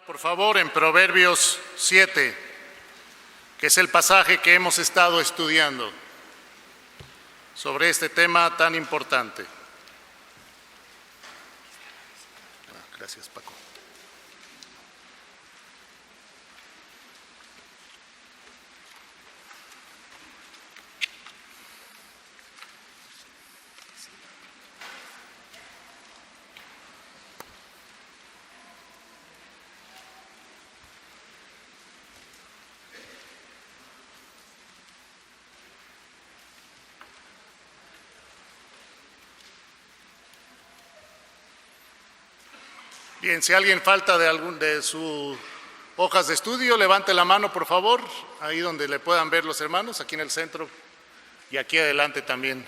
Por favor, en Proverbios 7, que es el pasaje que hemos estado estudiando sobre este tema tan importante. Gracias, Paco. Bien, si alguien falta de sus hojas de estudio, levante la mano, por favor, ahí donde le puedan ver los hermanos, aquí en el centro y aquí adelante también.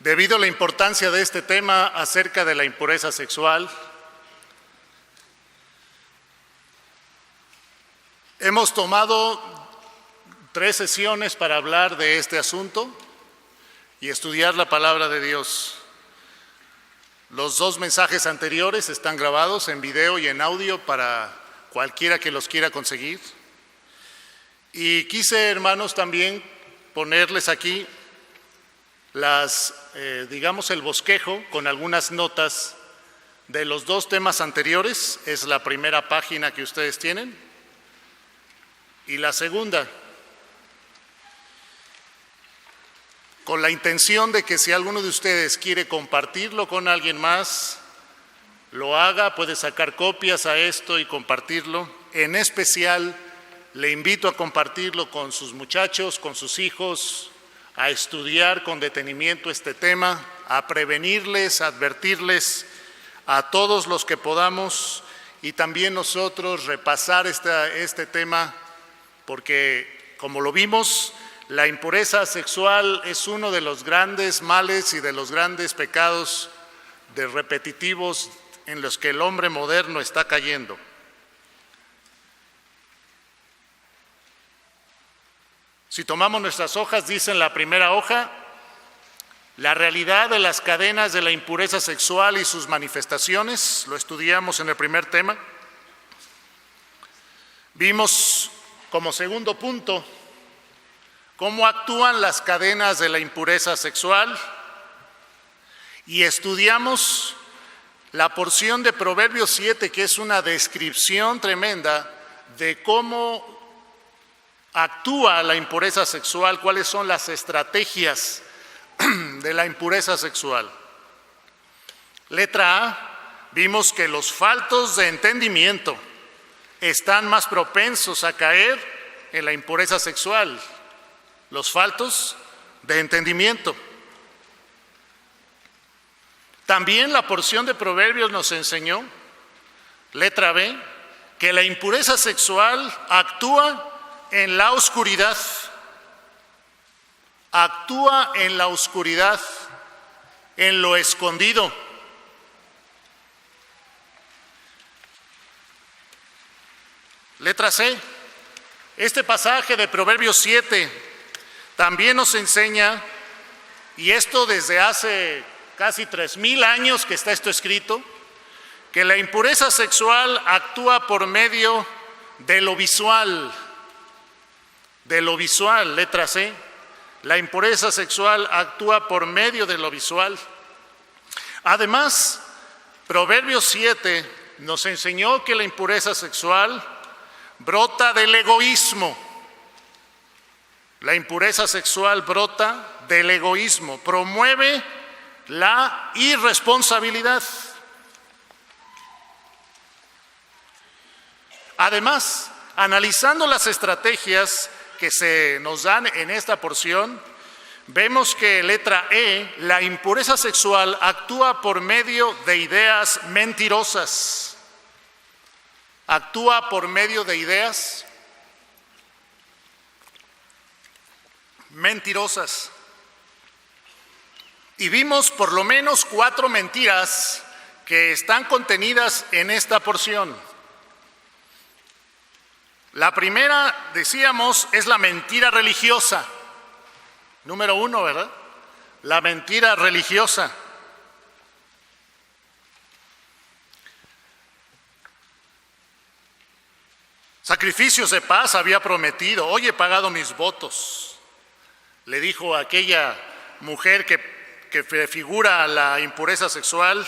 Debido a la importancia de este tema acerca de la impureza sexual, hemos tomado 3 sesiones para hablar de este asunto y estudiar la palabra de Dios. Los 2 mensajes anteriores están grabados en video y en audio para cualquiera que los quiera conseguir. Y quise, hermanos, también ponerles aquí digamos el bosquejo con algunas notas de los 2 temas anteriores. Es la primera página que ustedes tienen y la segunda, con la intención de que si alguno de ustedes quiere compartirlo con alguien más, lo haga, puede sacar copias a esto y compartirlo. En especial, le invito a compartirlo con sus muchachos, con sus hijos, a estudiar con detenimiento este tema, a prevenirles, a advertirles a todos los que podamos y también nosotros repasar este tema, porque como lo vimos, la impureza sexual es uno de los grandes males y de los grandes pecados repetitivos en los que el hombre moderno está cayendo. Si tomamos nuestras hojas, dice en la primera hoja, la realidad de las cadenas de la impureza sexual y sus manifestaciones, lo estudiamos en el primer tema. Vimos como segundo punto cómo actúan las cadenas de la impureza sexual y estudiamos la porción de Proverbios 7, que es una descripción tremenda de cómo actúa la impureza sexual, cuáles son las estrategias de la impureza sexual. Letra A, vimos que los faltos de entendimiento están más propensos a caer en la impureza sexual. Los faltos de entendimiento. También la porción de Proverbios nos enseñó, letra B, que la impureza sexual actúa en la oscuridad, actúa en la oscuridad, en lo escondido. Letra C, este pasaje de Proverbios 7 también nos enseña, y esto desde hace casi 3,000 años que está esto escrito, que la impureza sexual actúa por medio de lo visual. De lo visual, letra C, la impureza sexual actúa por medio de lo visual. Además, Proverbios 7 nos enseñó que la impureza sexual brota del egoísmo. La impureza sexual brota del egoísmo, promueve la irresponsabilidad. Además, analizando las estrategias que se nos dan en esta porción, vemos que letra E, la impureza sexual actúa por medio de ideas mentirosas. Actúa por medio de ideas mentirosas. Y vimos por lo menos 4 mentiras que están contenidas en esta porción. La primera, decíamos, es la mentira religiosa. Número 1, ¿verdad? La mentira religiosa. Sacrificios de paz había prometido, hoy he pagado mis votos. Le dijo a aquella mujer que prefigura la impureza sexual,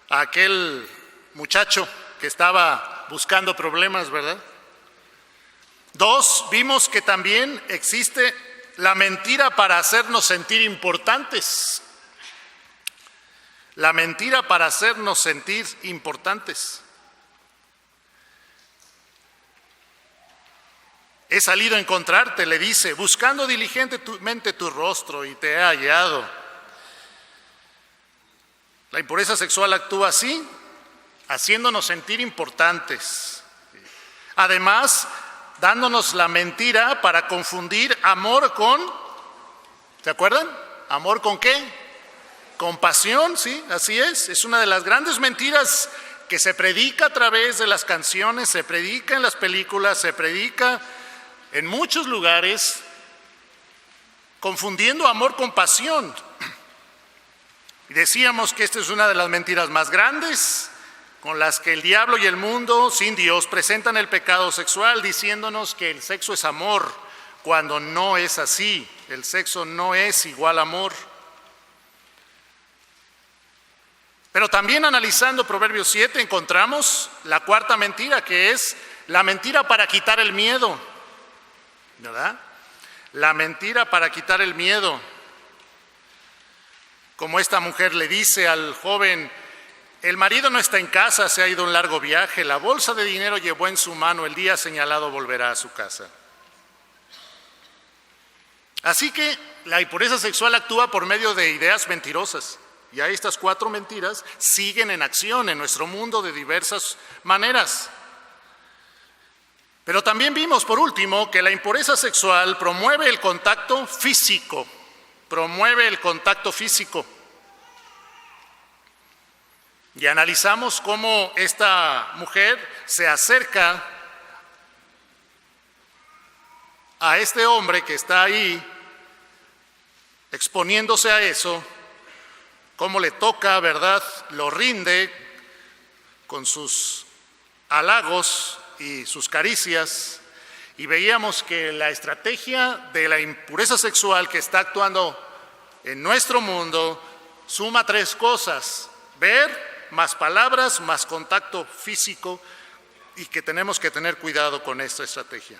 a aquel muchacho que estaba buscando problemas, ¿verdad? 2, vimos que también existe la mentira para hacernos sentir importantes. La mentira para hacernos sentir importantes. He salido a encontrarte, le dice, buscando diligentemente tu rostro y te he hallado. La impureza sexual actúa así, haciéndonos sentir importantes. Además, dándonos la mentira para confundir amor con, ¿se acuerdan? ¿Amor con qué? Con pasión, sí, así es. Es una de las grandes mentiras que se predica a través de las canciones, se predica en las películas, se predica en muchos lugares, confundiendo amor con pasión. Y decíamos que esta es una de las mentiras más grandes con las que el diablo y el mundo sin Dios presentan el pecado sexual, diciéndonos que el sexo es amor, cuando no es así. El sexo no es igual amor. Pero también analizando Proverbios 7 encontramos la cuarta mentira, que es la mentira para quitar el miedo, ¿verdad? La mentira para quitar el miedo. Como esta mujer le dice al joven, el marido no está en casa, se ha ido a un largo viaje, la bolsa de dinero llevó en su mano, el día señalado volverá a su casa. Así que la impureza sexual actúa por medio de ideas mentirosas. Y ahí estas 4 mentiras siguen en acción en nuestro mundo de diversas maneras. Pero también vimos, por último, que la impureza sexual promueve el contacto físico. Promueve el contacto físico. Y analizamos cómo esta mujer se acerca a este hombre que está ahí exponiéndose a eso, cómo le toca, ¿verdad? Lo rinde con sus halagos y sus caricias. Y veíamos que la estrategia de la impureza sexual que está actuando en nuestro mundo suma 3 cosas: ver, más palabras, más contacto físico, y que tenemos que tener cuidado con esta estrategia.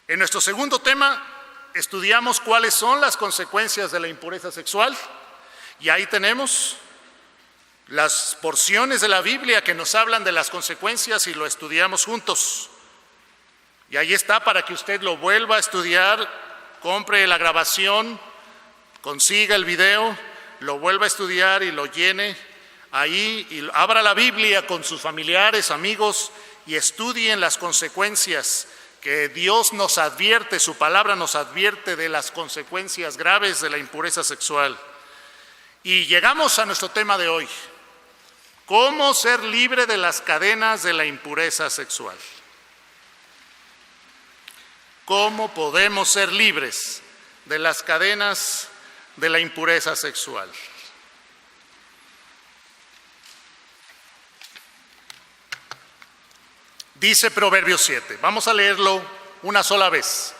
En nuestro segundo tema estudiamos cuáles son las consecuencias de la impureza sexual, y ahí tenemos las porciones de la Biblia que nos hablan de las consecuencias y lo estudiamos juntos. Y ahí está para que usted lo vuelva a estudiar, compre la grabación, consiga el video, lo vuelva a estudiar y lo llene ahí, y abra la Biblia con sus familiares, amigos, y estudien las consecuencias que Dios nos advierte, su palabra nos advierte de las consecuencias graves de la impureza sexual. Y llegamos a nuestro tema de hoy: ¿cómo ser libre de las cadenas de la impureza sexual? ¿Cómo podemos ser libres de las cadenas de la impureza sexual? Dice Proverbios 7, vamos a leerlo una sola vez.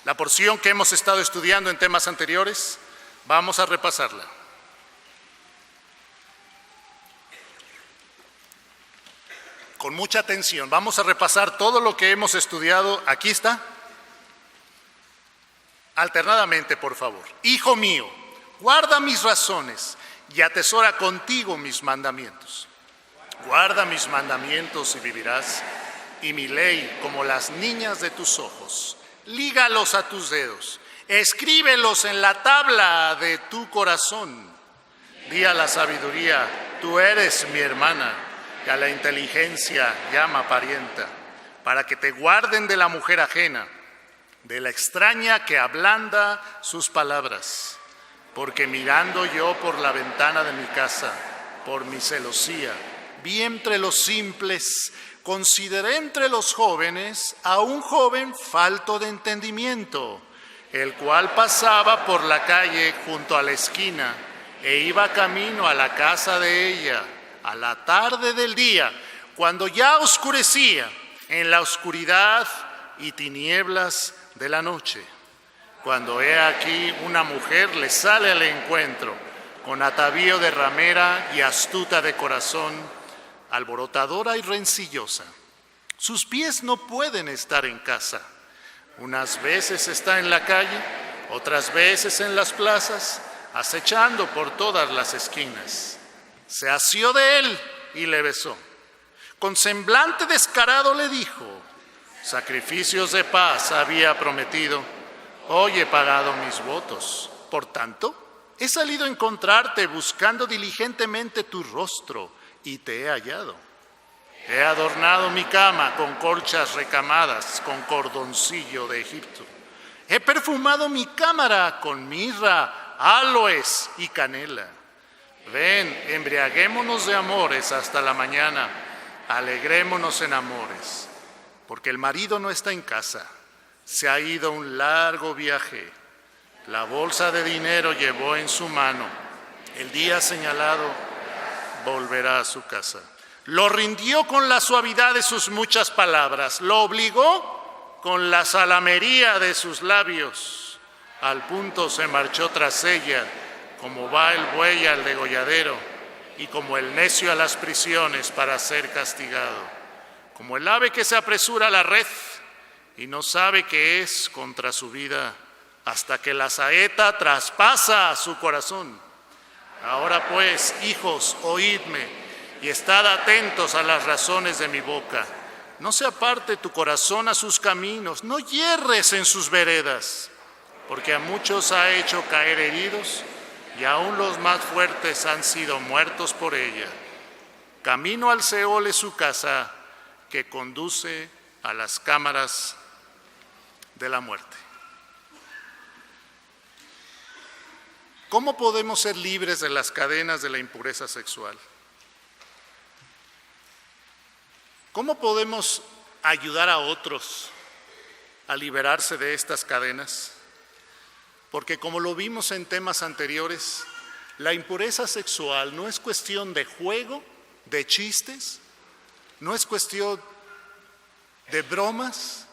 La porción que hemos estado estudiando en temas anteriores, vamos a repasarla. Con mucha atención, vamos a repasar todo lo que hemos estudiado. Aquí está. Alternadamente, por favor. Hijo mío, guarda mis razones y atesora contigo mis mandamientos. Guarda mis mandamientos y vivirás, y mi ley como las niñas de tus ojos. Lígalos a tus dedos, escríbelos en la tabla de tu corazón. Di a la sabiduría, tú eres mi hermana, y a la inteligencia llama parienta, para que te guarden de la mujer ajena, de la extraña que ablanda sus palabras. Porque mirando yo por la ventana de mi casa, por mi celosía, vi entre los simples, consideré entre los jóvenes a un joven falto de entendimiento, el cual pasaba por la calle junto a la esquina e iba camino a la casa de ella a la tarde del día, cuando ya oscurecía en la oscuridad y tinieblas de la noche. Cuando he aquí una mujer le sale al encuentro, con atavío de ramera y astuta de corazón, alborotadora y rencillosa. Sus pies no pueden estar en casa. Unas veces está en la calle, otras veces en las plazas, acechando por todas las esquinas. Se asió de él y le besó. Con semblante descarado le dijo: sacrificios de paz había prometido, hoy he pagado mis votos. Por tanto, he salido a encontrarte buscando diligentemente tu rostro y te he hallado. He adornado mi cama con colchas recamadas, con cordoncillo de Egipto. He perfumado mi cámara con mirra, aloes y canela. Ven, embriaguémonos de amores hasta la mañana, alegrémonos en amores, porque el marido no está en casa, se ha ido a un largo viaje. La bolsa de dinero llevó en su mano. El día señalado volverá a su casa. Lo rindió con la suavidad de sus muchas palabras, lo obligó con la salamería de sus labios. Al punto se marchó tras ella, como va el buey al degolladero y como el necio a las prisiones para ser castigado, como el ave que se apresura a la red y no sabe qué es contra su vida hasta que la saeta traspasa su corazón. Ahora pues, hijos, oídme y estad atentos a las razones de mi boca. No se aparte tu corazón a sus caminos, no yerres en sus veredas, porque a muchos ha hecho caer heridos y aún los más fuertes han sido muertos por ella. Camino al Seol es su casa, que conduce a las cámaras de la muerte. ¿Cómo podemos ser libres de las cadenas de la impureza sexual? ¿Cómo podemos ayudar a otros a liberarse de estas cadenas? Porque como lo vimos en temas anteriores, la impureza sexual no es cuestión de juego, de chistes, no es cuestión de bromas,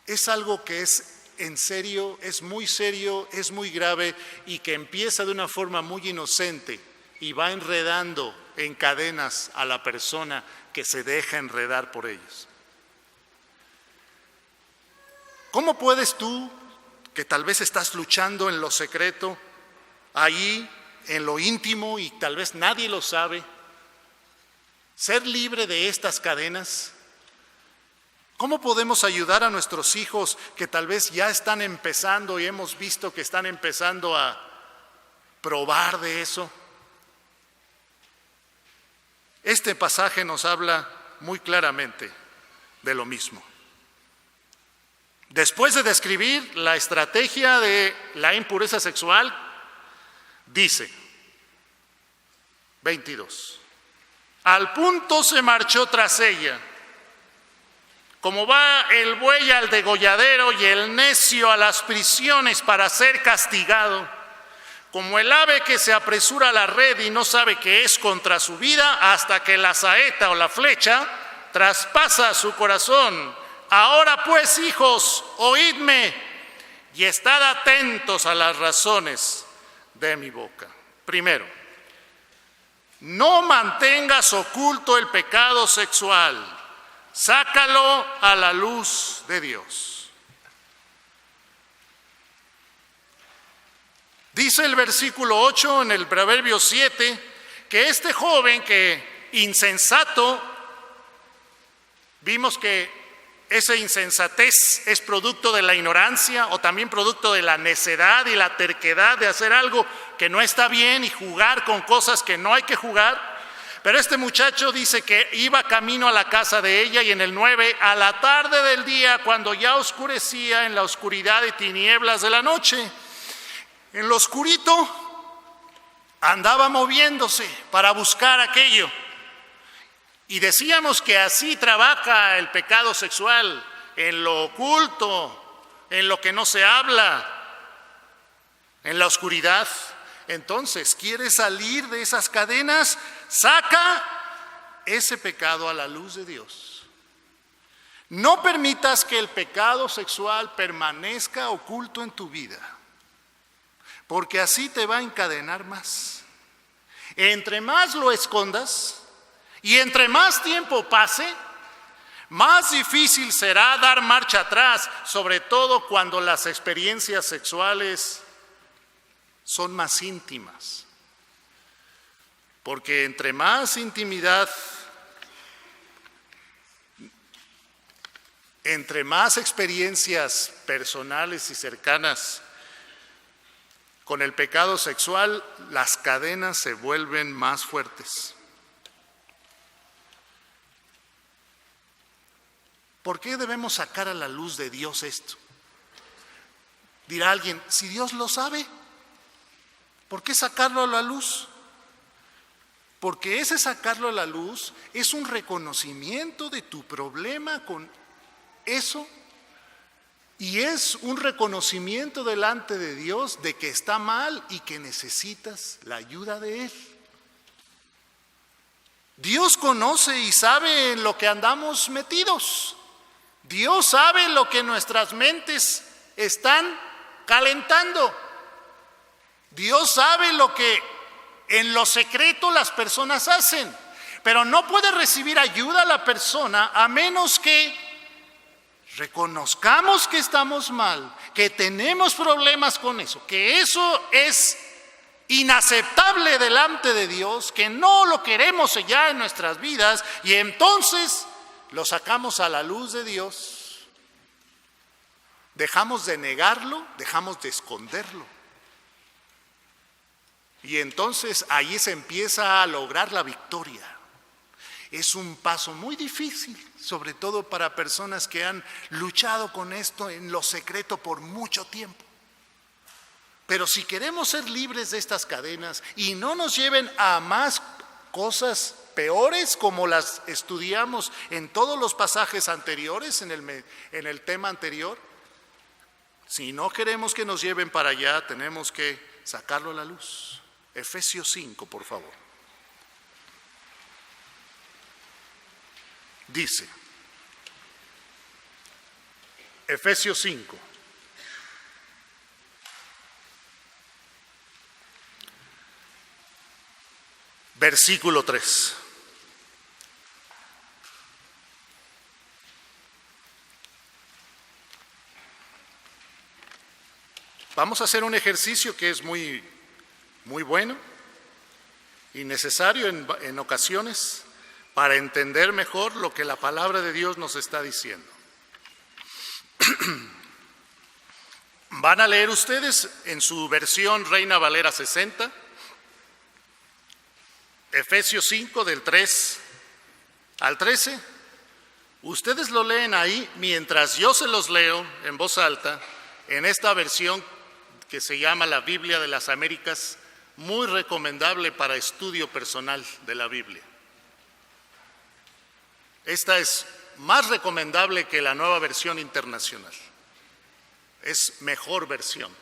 es algo que es en serio, es muy grave y que empieza de una forma muy inocente y va enredando en cadenas a la persona que se deja enredar por ellos. ¿Cómo puedes tú, que tal vez estás luchando en lo secreto, ahí en lo íntimo y tal vez nadie lo sabe, ser libre de estas cadenas? ¿Cómo podemos ayudar a nuestros hijos que tal vez ya están empezando y hemos visto que están empezando a probar de eso? Este pasaje nos habla muy claramente de lo mismo. Después de describir la estrategia de la impureza sexual, dice, 22, al punto se marchó tras ella, como va el buey al degolladero y el necio a las prisiones para ser castigado, como el ave que se apresura a la red y no sabe qué es contra su vida hasta que la saeta o la flecha traspasa su corazón. Ahora pues, hijos, oídme y estad atentos a las razones de mi boca. Primero, no mantengas oculto el pecado sexual, sácalo a la luz de Dios. Dice el versículo 8 en el Proverbio 7 que este joven que insensato Vimos que esa insensatez es producto de la ignorancia o también producto de la necedad y la terquedad de hacer algo que no está bien y jugar con cosas que no hay que jugar. Pero este muchacho dice que iba camino a la casa de ella y en el 9, a la tarde del día, cuando ya oscurecía en la oscuridad y tinieblas de la noche, en lo oscurito andaba moviéndose para buscar aquello. Y decíamos que así trabaja el pecado sexual, en lo oculto, en lo que no se habla, en la oscuridad. Entonces, ¿quieres salir de esas cadenas? Saca ese pecado a la luz de Dios. No permitas que el pecado sexual permanezca oculto en tu vida, porque así te va a encadenar más. Entre más lo escondas, y entre más tiempo pase, más difícil será dar marcha atrás, sobre todo cuando las experiencias sexuales son más íntimas. Porque entre más intimidad, entre más experiencias personales y cercanas con el pecado sexual, las cadenas se vuelven más fuertes. ¿Por qué debemos sacar a la luz de Dios esto? Dirá alguien, si Dios lo sabe, ¿por qué sacarlo a la luz? Porque ese sacarlo a la luz es un reconocimiento de tu problema con eso y es un reconocimiento delante de Dios de que está mal y que necesitas la ayuda de Él. Dios conoce y sabe en lo que andamos metidos. Dios sabe lo que nuestras mentes están calentando. Dios sabe lo que en lo secreto las personas hacen. Pero no puede recibir ayuda a la persona a menos que reconozcamos que estamos mal, que tenemos problemas con eso, que eso es inaceptable delante de Dios, que no lo queremos ya en nuestras vidas y entonces lo sacamos a la luz de Dios, dejamos de negarlo, dejamos de esconderlo. Y entonces ahí se empieza a lograr la victoria. Es un paso muy difícil, sobre todo para personas que han luchado con esto en lo secreto por mucho tiempo. Pero si queremos ser libres de estas cadenas y no nos lleven a más cosas peores como las estudiamos en todos los pasajes anteriores, en el tema anterior, si no queremos que nos lleven para allá, tenemos que sacarlo a la luz. Efesios 5, por favor. Dice, Efesios 5. Versículo 3. Vamos a hacer un ejercicio que es muy bueno y necesario en ocasiones para entender mejor lo que la palabra de Dios nos está diciendo. Van a leer ustedes en su versión Reina Valera 60, Efesios 5 del 3 al 13. Ustedes lo leen ahí mientras yo se los leo en voz alta en esta versión que se llama la Biblia de las Américas, muy recomendable para estudio personal de la Biblia. Esta es más recomendable que la nueva versión internacional. Es mejor versión,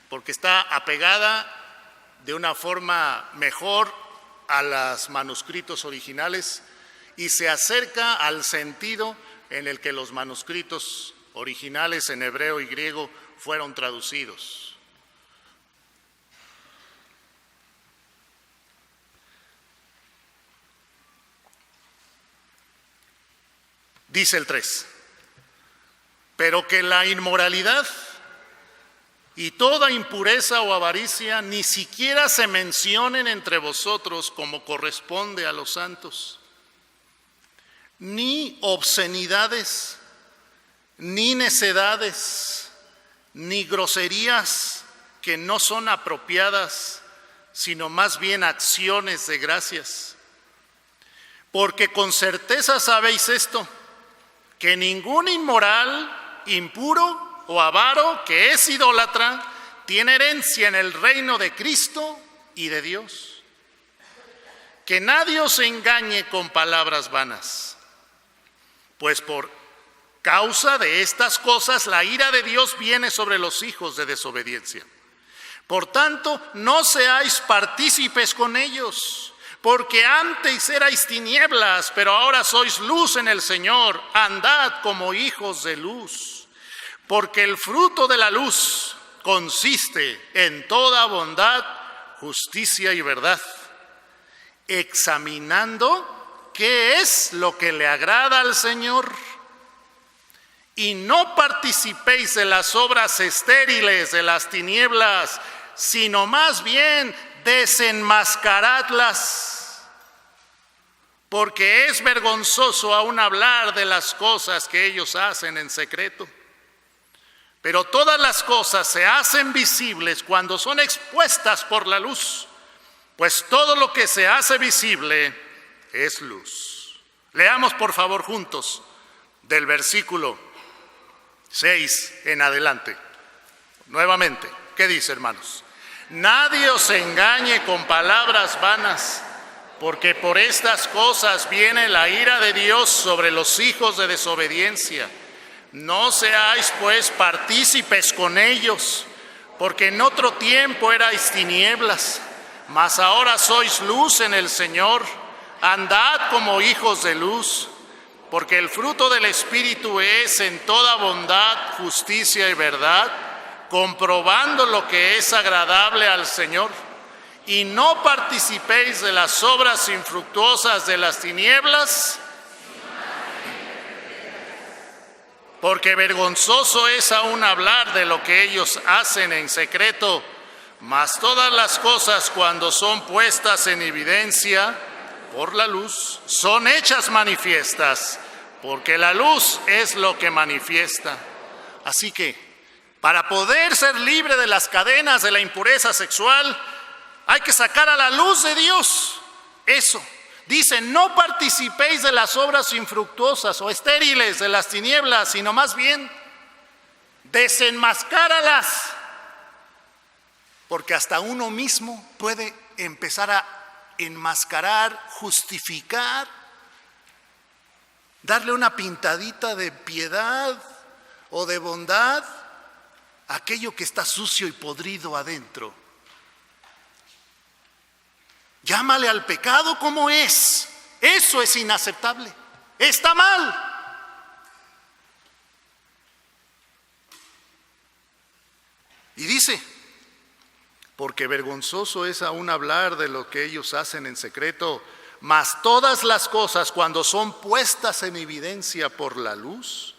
porque está apegada de una forma mejor a los manuscritos originales y se acerca al sentido en el que los manuscritos originales en hebreo y griego fueron traducidos. Dice el 3, pero que la inmoralidad y toda impureza o avaricia ni siquiera se mencionen entre vosotros como corresponde a los santos. ni obscenidades, ni necedades, ni groserías que no son apropiadas, sino más bien acciones de gracias. Porque con certeza sabéis esto, que ningún inmoral, impuro o avaro que es idólatra tiene herencia en el reino de Cristo y de Dios. Que nadie os engañe con palabras vanas, pues por causa de estas cosas la ira de Dios viene sobre los hijos de desobediencia. Por tanto, no seáis partícipes con ellos, porque antes erais tinieblas, pero ahora sois luz en el Señor. Andad como hijos de luz, porque el fruto de la luz consiste en toda bondad, justicia y verdad, examinando qué es lo que le agrada al Señor. Y no participéis de las obras estériles de las tinieblas, sino más bien desenmascaradlas, porque es vergonzoso aún hablar de las cosas que ellos hacen en secreto. Pero todas las cosas se hacen visibles cuando son expuestas por la luz, pues todo lo que se hace visible es luz. Leamos por favor juntos del versículo 6 en adelante. Nuevamente, ¿qué dice, hermanos? Nadie os engañe con palabras vanas, porque por estas cosas viene la ira de Dios sobre los hijos de desobediencia. No seáis pues partícipes con ellos, porque en otro tiempo erais tinieblas, mas ahora sois luz en el Señor. Andad como hijos de luz, porque el fruto del Espíritu es en toda bondad, justicia y verdad, comprobando lo que es agradable al Señor. Y no participéis de las obras infructuosas de las tinieblas, porque vergonzoso es aún hablar de lo que ellos hacen en secreto. Mas todas las cosas, cuando son puestas en evidencia por la luz, son hechas manifiestas, porque la luz es lo que manifiesta. Así que, para poder ser libre de las cadenas de la impureza sexual, hay que sacar a la luz de Dios eso. Dice, no participéis de las obras infructuosas o estériles de las tinieblas, sino más bien desenmascáralas. Porque hasta uno mismo puede empezar a enmascarar, justificar, darle una pintadita de piedad o de bondad a aquello que está sucio y podrido adentro. Llámale al pecado como es. Eso es inaceptable. Está mal. Y dice, porque vergonzoso es aún hablar de lo que ellos hacen en secreto, mas todas las cosas, cuando son puestas en evidencia por la luz,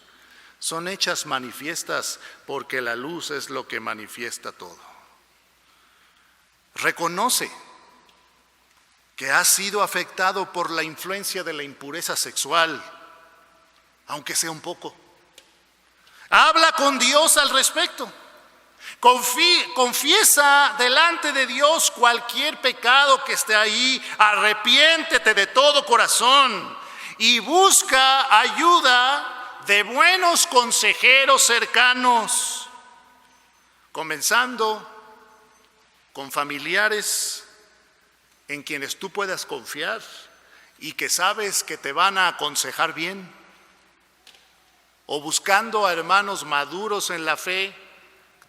son hechas manifiestas, porque la luz es lo que manifiesta todo. Reconoce que has sido afectado por la influencia de la impureza sexual, aunque sea un poco. Habla con Dios al respecto. Confiesa delante de Dios cualquier pecado que esté ahí. Arrepiéntete de todo corazón y busca ayuda de buenos consejeros cercanos, comenzando con familiares en quienes tú puedas confiar y que sabes que te van a aconsejar bien, o buscando a hermanos maduros en la fe,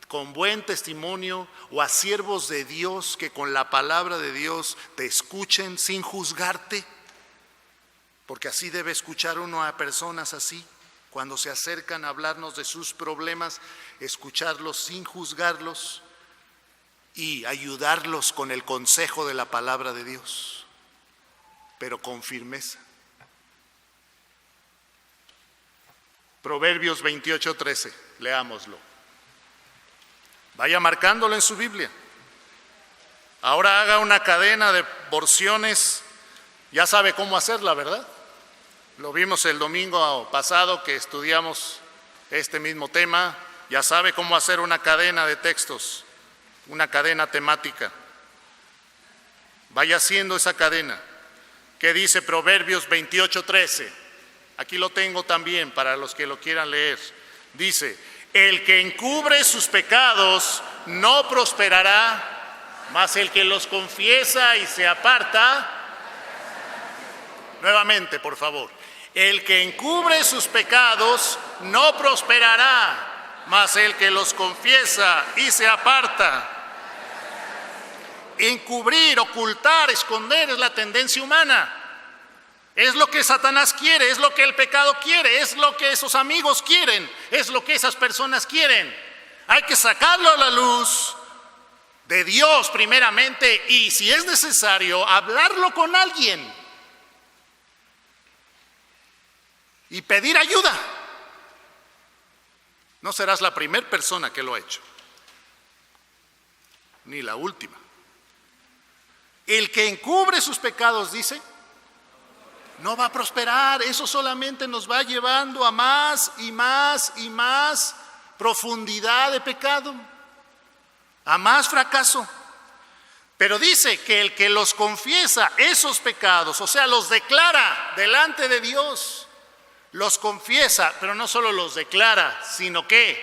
con buen testimonio, o a siervos de Dios que con la palabra de Dios te escuchen sin juzgarte, porque así debe escuchar uno a personas así, cuando se acercan a hablarnos de sus problemas, escucharlos sin juzgarlos y ayudarlos con el consejo de la palabra de Dios, pero con firmeza. Proverbios 28:13, leámoslo. Vaya marcándolo en su Biblia. Ahora haga una cadena de porciones, ya sabe cómo hacerla, ¿verdad? Lo vimos el domingo pasado que estudiamos este mismo tema. Ya sabe cómo hacer una cadena de textos, una cadena temática. Vaya haciendo esa cadena. ¿Qué dice Proverbios 28:13? Aquí lo tengo también para los que lo quieran leer. Dice: el que encubre sus pecados no prosperará, mas el que los confiesa y se aparta. Nuevamente, por favor. El que encubre sus pecados no prosperará, mas el que los confiesa y se aparta. Encubrir, ocultar, esconder es la tendencia humana. Es lo que Satanás quiere, es lo que el pecado quiere, es lo que esos amigos quieren, es lo que esas personas quieren. Hay que sacarlo a la luz de Dios primeramente y, si es necesario, hablarlo con alguien y pedir ayuda. No serás la primera persona que lo ha hecho, ni la última. El que encubre sus pecados, dice, no va a prosperar. Eso solamente nos va llevando a más y más y más profundidad de pecado, a más fracaso. Pero dice que el que los confiesa, esos pecados, o sea, los declara delante de Dios, los confiesa, pero no solo los declara, sino que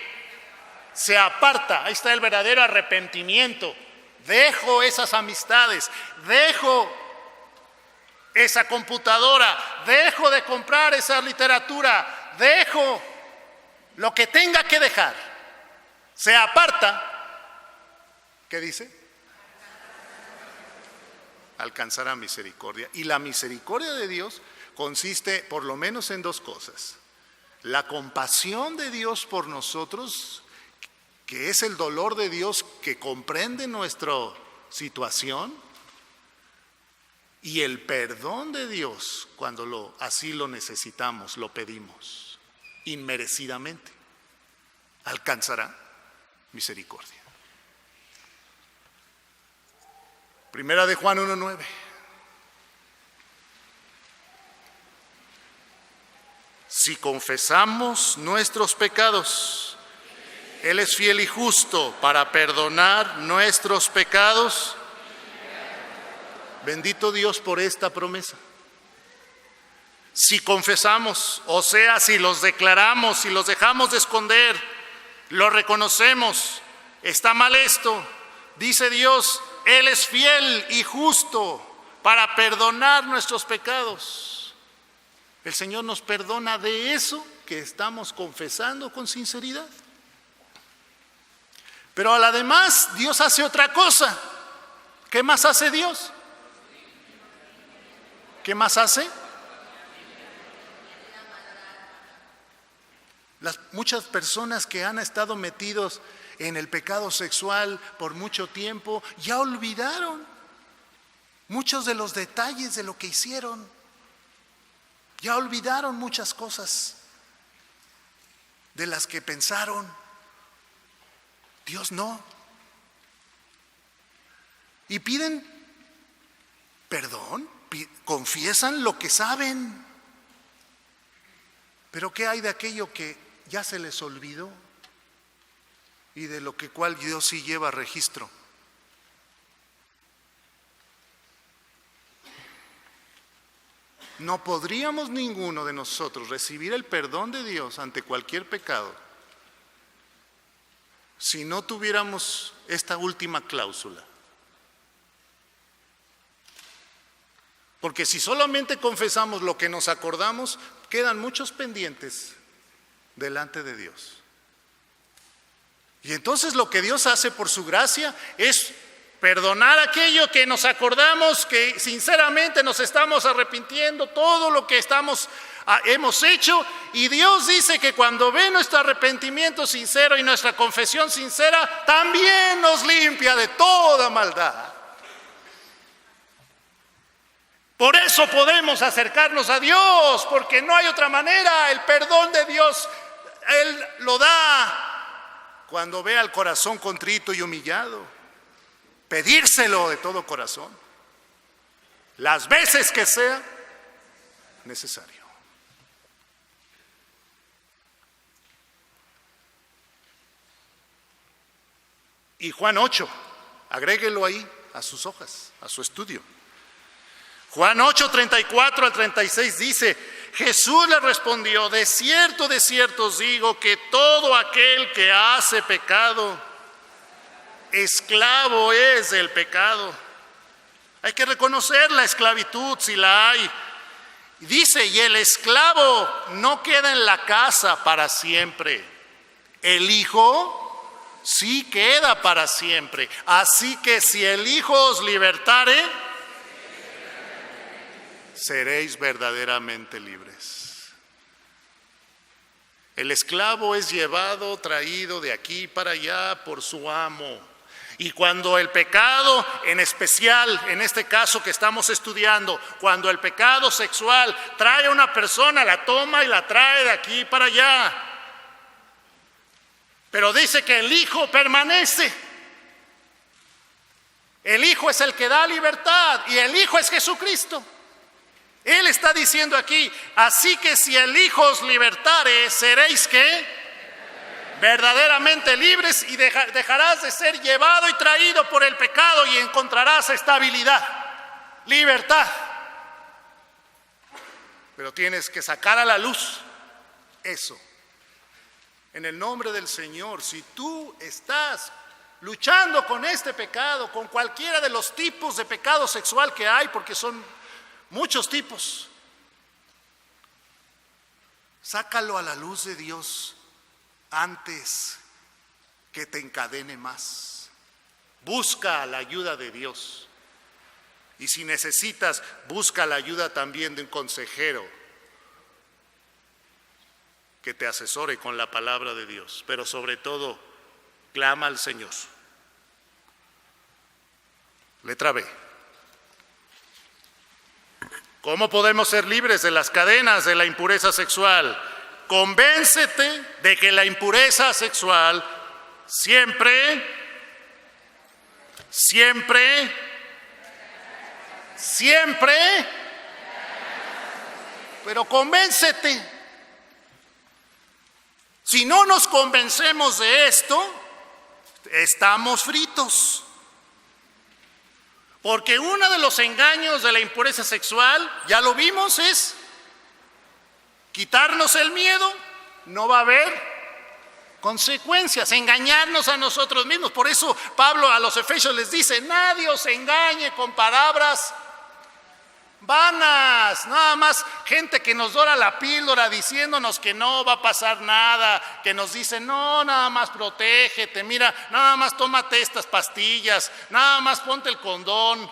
se aparta. Ahí está el verdadero arrepentimiento. Dejo esas amistades, dejo esa computadora, dejo de comprar esa literatura, dejo lo que tenga que dejar. Se aparta. ¿Qué dice? Alcanzará misericordia. Y la misericordia de Dios consiste por lo menos en dos cosas: la compasión de Dios por nosotros, que es el dolor de Dios que comprende nuestra situación, y el perdón de Dios cuando así lo necesitamos, lo pedimos inmerecidamente. Alcanzará misericordia. Primera de Juan 1:9. Si confesamos nuestros pecados, Él es fiel y justo para perdonar nuestros pecados. Bendito Dios por esta promesa. Si confesamos, o sea, si los declaramos, si los dejamos de esconder, lo reconocemos, está mal esto, dice Dios, Él es fiel y justo para perdonar nuestros pecados. El Señor nos perdona de eso que estamos confesando con sinceridad. Pero además Dios hace otra cosa. ¿Qué más hace Dios? ¿Qué más hace? Muchas personas que han estado metidos en el pecado sexual por mucho tiempo ya olvidaron muchos de los detalles de lo que hicieron. Ya olvidaron muchas cosas de las que pensaron. Dios no. Y piden perdón, confiesan lo que saben. Pero ¿qué hay de aquello que ya se les olvidó y de lo que cual Dios sí lleva registro? No podríamos ninguno de nosotros recibir el perdón de Dios ante cualquier pecado si no tuviéramos esta última cláusula. Porque si solamente confesamos lo que nos acordamos, quedan muchos pendientes delante de Dios. Y entonces lo que Dios hace por su gracia es perdonar aquello que nos acordamos, que sinceramente nos estamos arrepintiendo, todo lo que hemos hecho. Y Dios dice que cuando ve nuestro arrepentimiento sincero y nuestra confesión sincera, también nos limpia de toda maldad. Por eso podemos acercarnos a Dios, porque no hay otra manera. El perdón de Dios, Él lo da cuando ve al corazón contrito y humillado. Pedírselo de todo corazón, las veces que sea necesario. Y Juan 8, agréguelo ahí a sus hojas, a su estudio. Juan 8, 34 al 36 dice: Jesús le respondió: de cierto os digo que todo aquel que hace pecado, esclavo es del pecado. Hay que reconocer la esclavitud si la hay. Dice: y el esclavo no queda en la casa para siempre, el Hijo sí queda para siempre. Así que si el Hijo os libertare, seréis verdaderamente libres. El esclavo es llevado, traído de aquí para allá por su amo. Y cuando el pecado, en especial en este caso que estamos estudiando, cuando el pecado sexual trae a una persona, la toma y la trae de aquí para allá. Pero dice que el Hijo permanece. El Hijo es el que da libertad y el Hijo es Jesucristo. Él está diciendo aquí: así que si el Hijo os libertare, seréis ¿qué? Verdaderamente libres, y dejarás de ser llevado y traído por el pecado y encontrarás estabilidad, libertad. Pero tienes que sacar a la luz eso. En el nombre del Señor, si tú estás luchando con este pecado, con cualquiera de los tipos de pecado sexual que hay, porque son muchos tipos, sácalo a la luz de Dios antes que te encadene más. Busca la ayuda de Dios. Y si necesitas, busca la ayuda también de un consejero que te asesore con la palabra de Dios. Pero sobre todo, clama al Señor. Letra B. ¿Cómo podemos ser libres de las cadenas de la impureza sexual? Convéncete de que la impureza sexual siempre, pero convéncete. Si no nos convencemos de esto, estamos fritos. Porque uno de los engaños de la impureza sexual, ya lo vimos, es quitarnos el miedo. No va a haber consecuencias, engañarnos a nosotros mismos. Por eso Pablo a los Efesios les dice: nadie os engañe con palabras vanas. Nada más gente que nos dora la píldora diciéndonos que no va a pasar nada, que nos dice: no, nada más protégete, mira, nada más tómate estas pastillas, nada más ponte el condón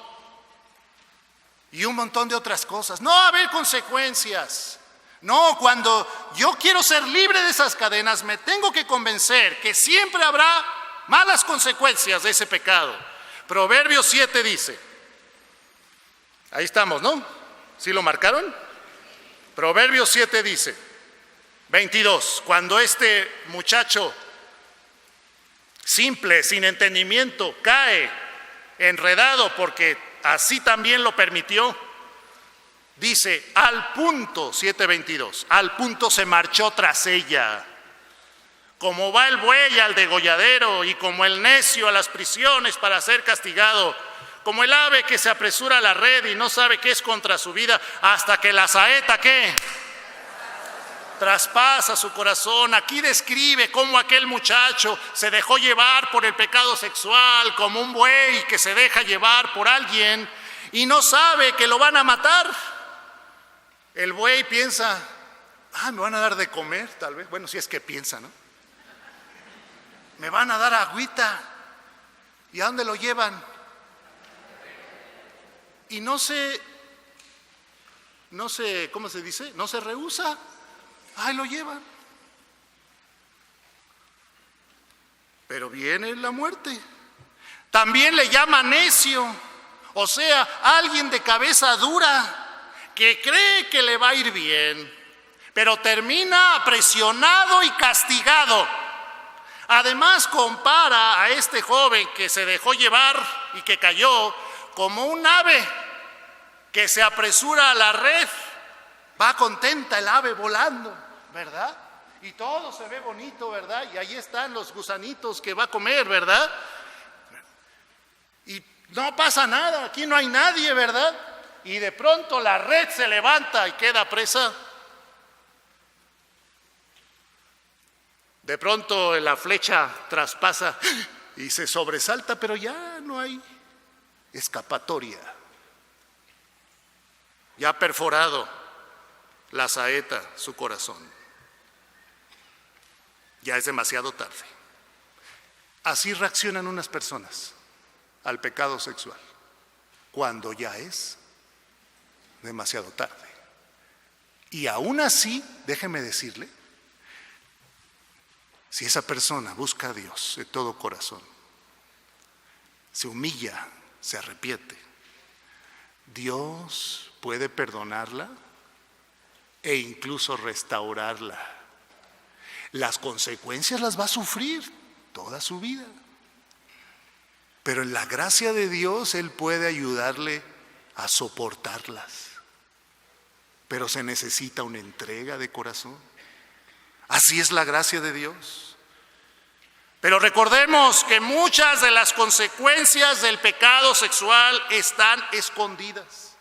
y un montón de otras cosas. No va a haber consecuencias. No, cuando yo quiero ser libre de esas cadenas, me tengo que convencer que siempre habrá malas consecuencias de ese pecado. Proverbios 7 dice, ahí estamos, ¿no? ¿Sí lo marcaron? Proverbios 7 dice, 22, cuando este muchacho simple, sin entendimiento, cae enredado porque así también lo permitió, dice, al punto, 7:22, al punto se marchó tras ella. Como va el buey al degolladero y como el necio a las prisiones para ser castigado, como el ave que se apresura a la red y no sabe qué es contra su vida, hasta que la saeta, ¿qué? Traspasa su corazón. Aquí describe cómo aquel muchacho se dejó llevar por el pecado sexual, como un buey que se deja llevar por alguien y no sabe que lo van a matar. El buey piensa, me van a dar de comer, tal vez. Bueno, si es que piensa, ¿no? Me van a dar agüita. ¿Y a dónde lo llevan? Y no se, ¿cómo se dice? No se rehúsa. Ahí lo llevan. Pero viene la muerte. También le llama necio, o sea, alguien de cabeza dura, que cree que le va a ir bien, pero termina presionado y castigado. Además, compara a este joven que se dejó llevar y que cayó como un ave que se apresura a la red. Va contenta el ave volando, ¿verdad? Y todo se ve bonito, ¿verdad? Y ahí están los gusanitos que va a comer, ¿verdad? y no pasa nada, aquí no hay nadie, ¿verdad? Y de pronto la red se levanta y queda presa. De pronto la flecha traspasa y se sobresalta, pero ya no hay escapatoria. Ya ha perforado la saeta su corazón. Ya es demasiado tarde. Así reaccionan unas personas al pecado sexual, cuando ya es demasiado tarde. Y aún así, déjeme decirle, si esa persona busca a Dios de todo corazón, se humilla, se arrepiente, Dios puede perdonarla e incluso restaurarla. Las consecuencias las va a sufrir toda su vida, pero en la gracia de Dios Él puede ayudarle a soportarlas. Pero se necesita una entrega de corazón. Así es la gracia de Dios. Pero recordemos que muchas de las consecuencias del pecado sexual están escondidas.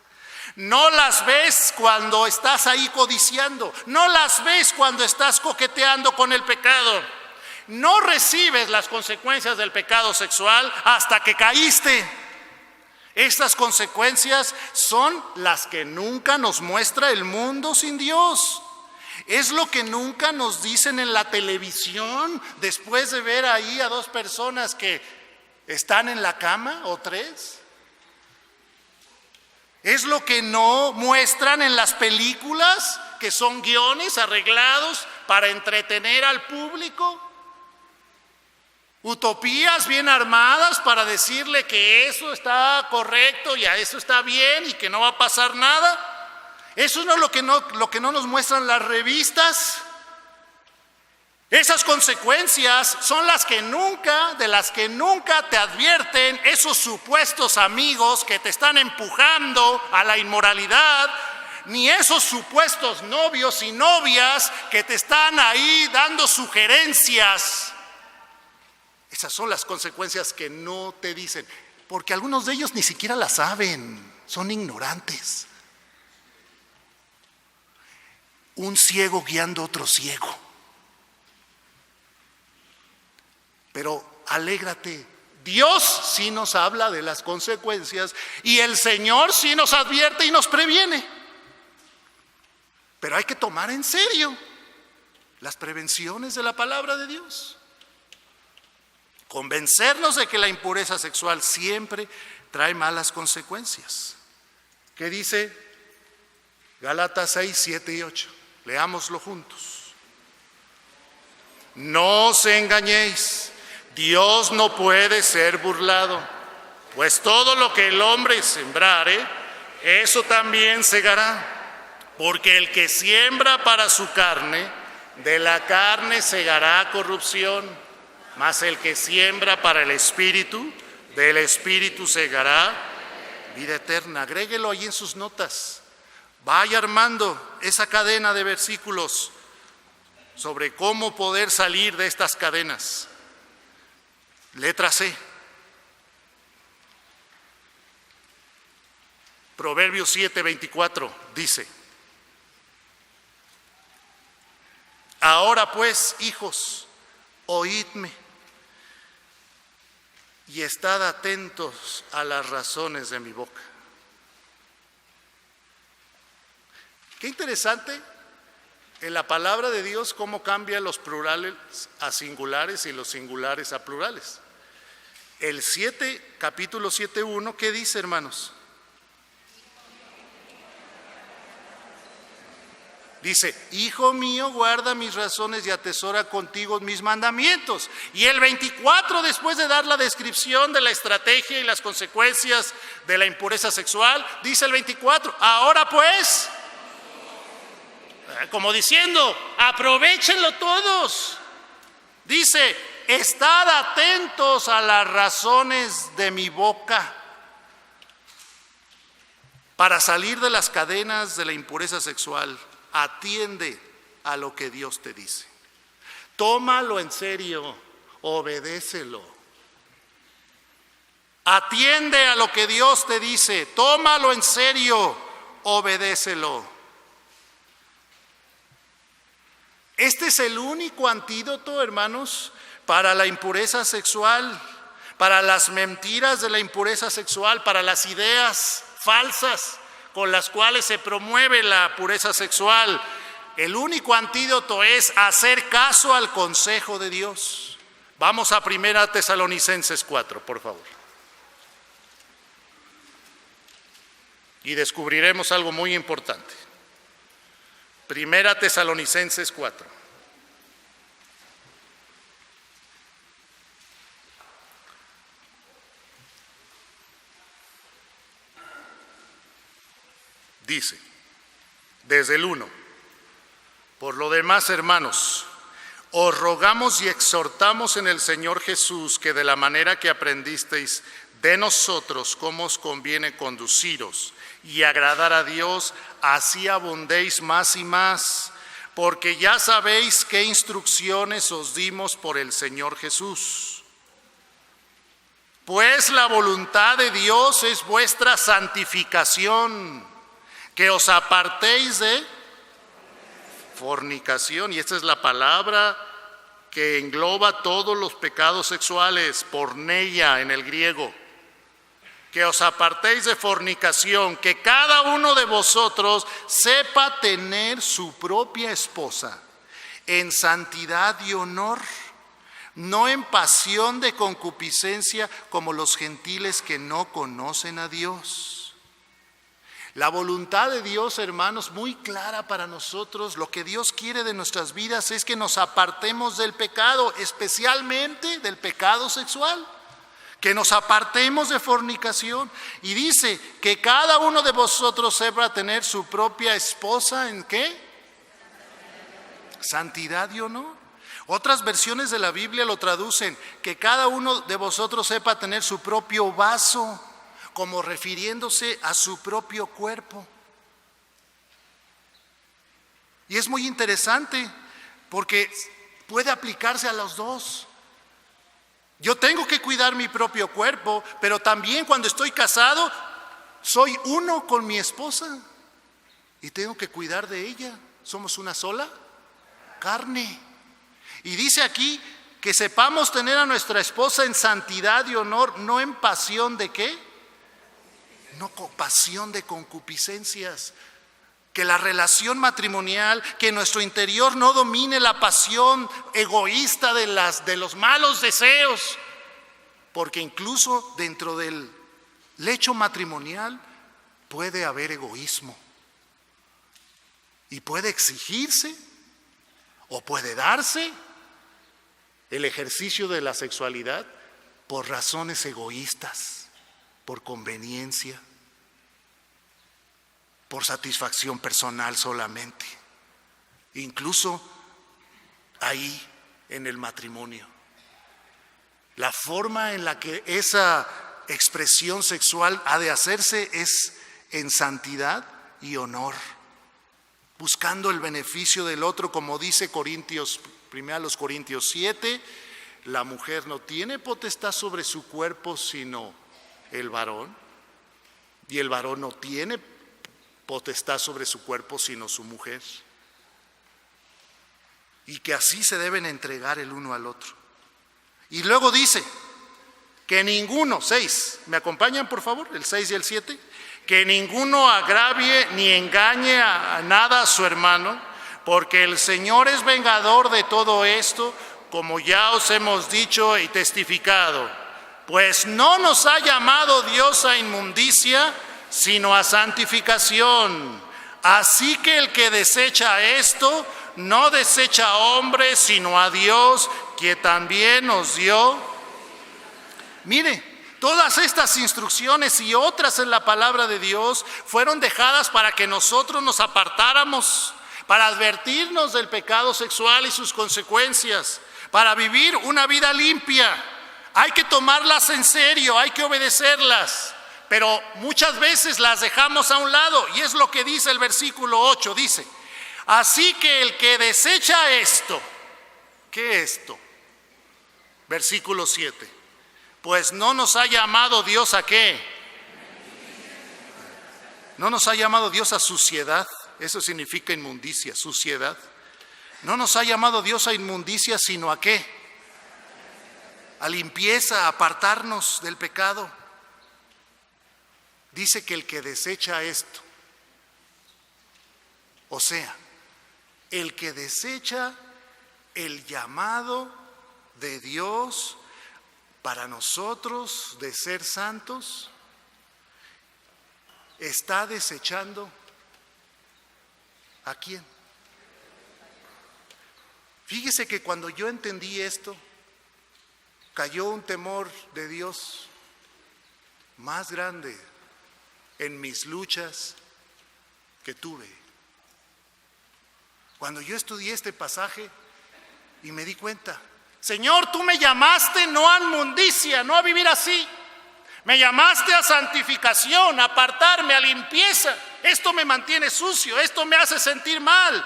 No las ves cuando estás ahí codiciando, no las ves cuando estás coqueteando con el pecado. No recibes las consecuencias del pecado sexual hasta que caíste. Estas consecuencias son las que nunca nos muestra el mundo sin Dios. Es lo que nunca nos dicen en la televisión después de ver ahí a dos personas que están en la cama o tres. Es lo que no muestran en las películas, que son guiones arreglados para entretener al público. Utopías bien armadas para decirle que eso está correcto y a eso está bien y que no va a pasar nada. Eso no es lo que no nos muestran las revistas. Esas consecuencias son de las que nunca te advierten esos supuestos amigos que te están empujando a la inmoralidad, ni esos supuestos novios y novias que te están ahí dando sugerencias. Esas son las consecuencias que no te dicen, porque algunos de ellos ni siquiera las saben, son ignorantes. Un ciego guiando a otro ciego. Pero alégrate, Dios sí nos habla de las consecuencias y el Señor sí nos advierte y nos previene. Pero hay que tomar en serio las prevenciones de la palabra de Dios. Convencernos de que la impureza sexual siempre trae malas consecuencias. ¿Qué dice Gálatas 6, 7 y 8? Leámoslo juntos. No os engañéis, Dios no puede ser burlado, pues todo lo que el hombre sembrare, eso también segará. Porque el que siembra para su carne, de la carne segará corrupción, mas el que siembra para el Espíritu, del Espíritu segará vida eterna. Agréguelo ahí en sus notas. Vaya armando esa cadena de versículos sobre cómo poder salir de estas cadenas. Letra C. Proverbios 7:24 dice: Ahora pues, hijos, oídme y estad atentos a las razones de mi boca. Qué interesante en la palabra de Dios cómo cambia los plurales a singulares y los singulares a plurales. El capítulo 7:1, ¿qué dice, hermanos? Dice: Hijo mío, guarda mis razones y atesora contigo mis mandamientos. Y el 24, después de dar la descripción de la estrategia y las consecuencias de la impureza sexual, dice el 24: ahora pues, como diciendo, aprovéchenlo todos. Dice: estad atentos a las razones de mi boca. Para salir de las cadenas de la impureza sexual, atiende a lo que Dios te dice. Tómalo en serio, obedécelo. Atiende a lo que Dios te dice, tómalo en serio, obedécelo. Este es el único antídoto, hermanos, para la impureza sexual, para las mentiras de la impureza sexual, para las ideas falsas con las cuales se promueve la pureza sexual. El único antídoto es hacer caso al consejo de Dios. Vamos a 1 Tesalonicenses 4, por favor. Y descubriremos algo muy importante. 1 Tesalonicenses 4. Dice, desde el 1, por lo demás, hermanos, os rogamos y exhortamos en el Señor Jesús que de la manera que aprendisteis de nosotros cómo os conviene conduciros y agradar a Dios, así abundéis más y más, porque ya sabéis qué instrucciones os dimos por el Señor Jesús. Pues la voluntad de Dios es vuestra santificación, que os apartéis de fornicación, y esta es la palabra que engloba todos los pecados sexuales, porneia en el griego, que os apartéis de fornicación, que cada uno de vosotros sepa tener su propia esposa en santidad y honor, no en pasión de concupiscencia como los gentiles que no conocen a Dios. La voluntad de Dios, hermanos, muy clara para nosotros. Lo que Dios quiere de nuestras vidas es que nos apartemos del pecado, especialmente del pecado sexual, que nos apartemos de fornicación. Y dice que cada uno de vosotros sepa tener su propia esposa, ¿en qué? Santidad y honor. Otras versiones de la Biblia lo traducen, que cada uno de vosotros sepa tener su propio vaso, como refiriéndose a su propio cuerpo. Y es muy interesante porque puede aplicarse a los dos. Yo tengo que cuidar mi propio cuerpo, pero también cuando estoy casado, soy uno con mi esposa y tengo que cuidar de ella. Somos una sola carne. Y dice aquí que sepamos tener a nuestra esposa en santidad y honor, no en pasión de ¿qué? No con pasión de concupiscencias. Que la relación matrimonial, que en nuestro interior no domine la pasión egoísta de los malos deseos, porque incluso dentro del lecho matrimonial puede haber egoísmo y puede exigirse o puede darse el ejercicio de la sexualidad por razones egoístas, por conveniencia, por satisfacción personal solamente, incluso ahí en el matrimonio. La forma en la que esa expresión sexual ha de hacerse es en santidad y honor, buscando el beneficio del otro, como dice 1 Corintios 7, la mujer no tiene potestad sobre su cuerpo sino el varón, y el varón no tiene potestad sobre su cuerpo sino su mujer, y que así se deben entregar el uno al otro. Y luego dice que ninguno, 6, ¿me acompañan por favor? El 6 y el 7, que ninguno agravie ni engañe a nada a su hermano, porque el Señor es vengador de todo esto, como ya os hemos dicho y testificado, pues no nos ha llamado Dios a inmundicia, sino a santificación. Así que el que desecha esto, no desecha a hombre, sino a Dios, que también nos dio. Mire, todas estas instrucciones y otras en la palabra de Dios fueron dejadas para que nosotros nos apartáramos, para advertirnos del pecado sexual y sus consecuencias, para vivir una vida limpia. Hay que tomarlas en serio, hay que obedecerlas, pero muchas veces las dejamos a un lado, y es lo que dice el versículo 8, dice, así que el que desecha esto, ¿qué es esto? Versículo 7, Pues no nos ha llamado Dios ¿a qué? No nos ha llamado Dios a suciedad. Eso significa inmundicia, suciedad. No nos ha llamado Dios a inmundicia, sino ¿a qué? A limpieza, a apartarnos del pecado. Dice que el que desecha esto, o sea, el que desecha el llamado de Dios para nosotros de ser santos, está desechando ¿a quién? Fíjese que cuando yo entendí esto, cayó un temor de Dios más grande en mis luchas que tuve. Cuando yo estudié este pasaje y me di cuenta, Señor, tú me llamaste no a inmundicia, no a vivir así. Me llamaste a santificación, a apartarme, a limpieza. Esto me mantiene sucio, esto me hace sentir mal.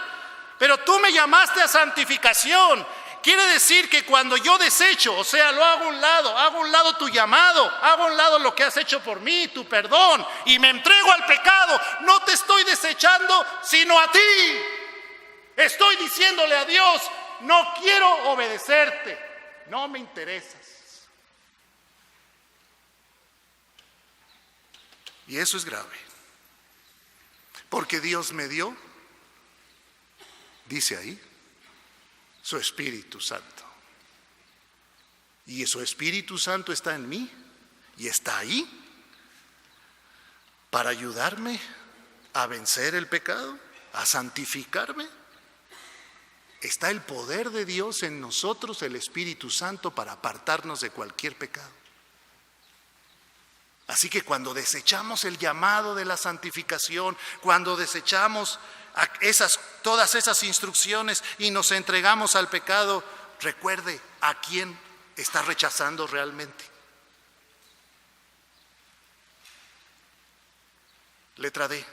Pero tú me llamaste a santificación. Quiere decir que cuando yo desecho, o sea, lo hago a un lado tu llamado, hago a un lado lo que has hecho por mí, tu perdón, y me entrego al pecado, no te estoy desechando, sino a ti. Estoy diciéndole a Dios, no quiero obedecerte, no me interesas. Y eso es grave, porque Dios me dio, dice ahí, su Espíritu Santo. Y su Espíritu Santo está en mí y está ahí para ayudarme a vencer el pecado, a santificarme. Está el poder de Dios en nosotros, el Espíritu Santo, para apartarnos de cualquier pecado. Así que cuando desechamos el llamado de la santificación, cuando desechamos todas esas instrucciones y nos entregamos al pecado, recuerde a quién está rechazando realmente. Letra D.